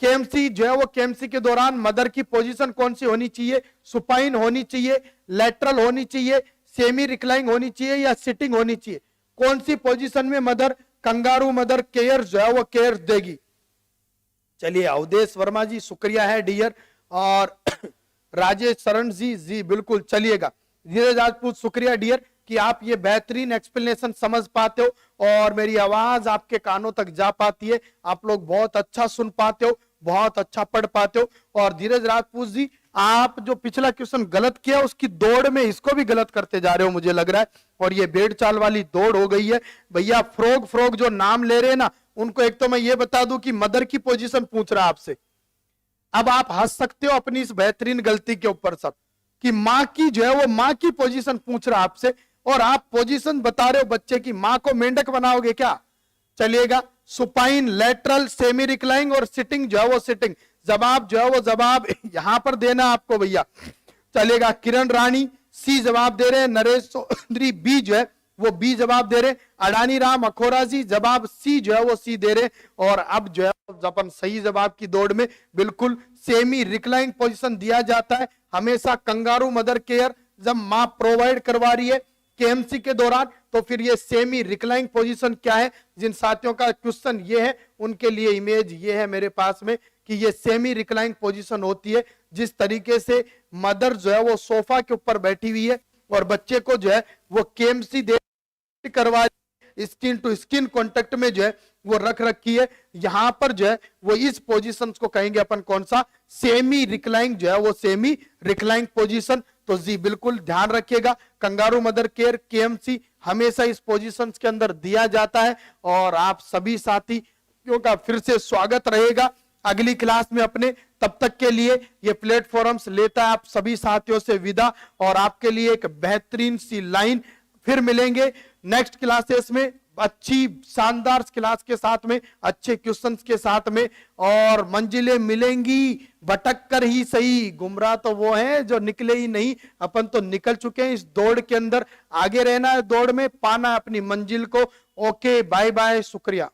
केएमसी जो है वो केएमसी के दौरान मदर की पोजीशन कौन सी होनी चाहिए, सुपाइन होनी चाहिए, लेटरल होनी चाहिए, सेमी रिक्लाइंग होनी चाहिए या सिटिंग होनी चाहिए, कौन सी पोजीशन में मदर कंगारू मदर केयर जो है वो केयर देगी। चलिए अवधेश वर्मा जी शुक्रिया है डियर, और राजेश शरण जी बिल्कुल। चलिएगा धीरज राजपूत शुक्रिया डियर कि आप ये बेहतरीन एक्सप्लेनेशन समझ पाते हो और मेरी आवाज आपके कानों तक जा पाती है, आप लोग बहुत अच्छा सुन पाते हो, बहुत अच्छा पढ़ पाते हो। और धीरज राजपूत जी आप जो पिछला क्वेश्चन गलत किया उसकी दौड़ में इसको भी गलत करते जा रहे हो मुझे लग रहा है, और ये बेड़ चाल वाली दौड़ हो गई है भैया। फ्रॉग जो नाम ले रहे हैं ना उनको एक तो मैं ये बता दूं कि मदर की पोजीशन पूछ रहा है आपसे, अब आप हंस सकते हो अपनी इस बेहतरीन गलती के ऊपर सब कि माँ की जो है वो माँ की पोजीशन पूछ रहा है आपसे और आप पोजीशन बता रहे हो बच्चे की, माँ को मेंढक बनाओगे क्या। चलिएगा सुपाइन, लेटरल, सेमी रिक्लाइंग और सिटिंग जो है वो सिटिंग। जवाब जो है वो जवाब यहां पर देना आपको भैया, चलेगा। किरण रानी सी जवाब दे रहे हैं, नरेश चौधरी बी जो है वो बी जवाब दे रहे, अडानी राम अखोरा जी जवाब सी जो है वो सी दे रहे। और अब जो है अपन सही जवाब की दौड़ में, बिल्कुल सेमी रिक्लाइंग पोजीशन दिया जाता है हमेशा कंगारू मदर केयर जब मां प्रोवाइड करवा रही है केएमसी के दौरान, तो फिर ये सेमी रिक्लाइंग पोजीशन क्या है। जिन साथियों का क्वेश्चन ये है उनके लिए इमेज ये है मेरे पास में कि ये सेमी रिक्लाइंग पोजीशन होती है, जिस तरीके से मदर जो है वो सोफा के ऊपर बैठी हुई है और बच्चे को जो है वो केएमसी दे करवा स्किन टू स्किन कांटेक्ट में जो है वो रख रखी है। यहां पर जो है वो इस पोजीशन को कहेंगे अपन कौन सा, सेमी रिक्लाइंग जो है वो सेमी रिक्लाइंग पोजीशन। तो जी बिल्कुल ध्यान रखिएगा, कंगारू मदर केयर केएमसी हमेशा इस पोजीशन के अंदर दिया जाता है। और आप सभी साथियों का फिर से स्वागत रहेगा अगली क्लास में अपने। तब तक के लिए ये प्लेटफॉर्म्स लेता है आप सभी साथियों से विदा, और आपके लिए एक बेहतरीन सी लाइन फिर मिलेंगे नेक्स्ट क्लासेस में, अच्छी शानदार क्लास के साथ में, अच्छे क्वेश्चंस के साथ में। और मंजिलें मिलेंगी भटक कर ही सही, गुमराह तो वो हैं जो निकले ही नहीं, अपन तो निकल चुके हैं। इस दौड़ के अंदर आगे रहना है, दौड़ में पाना है अपनी मंजिल को। ओके, बाय बाय, शुक्रिया।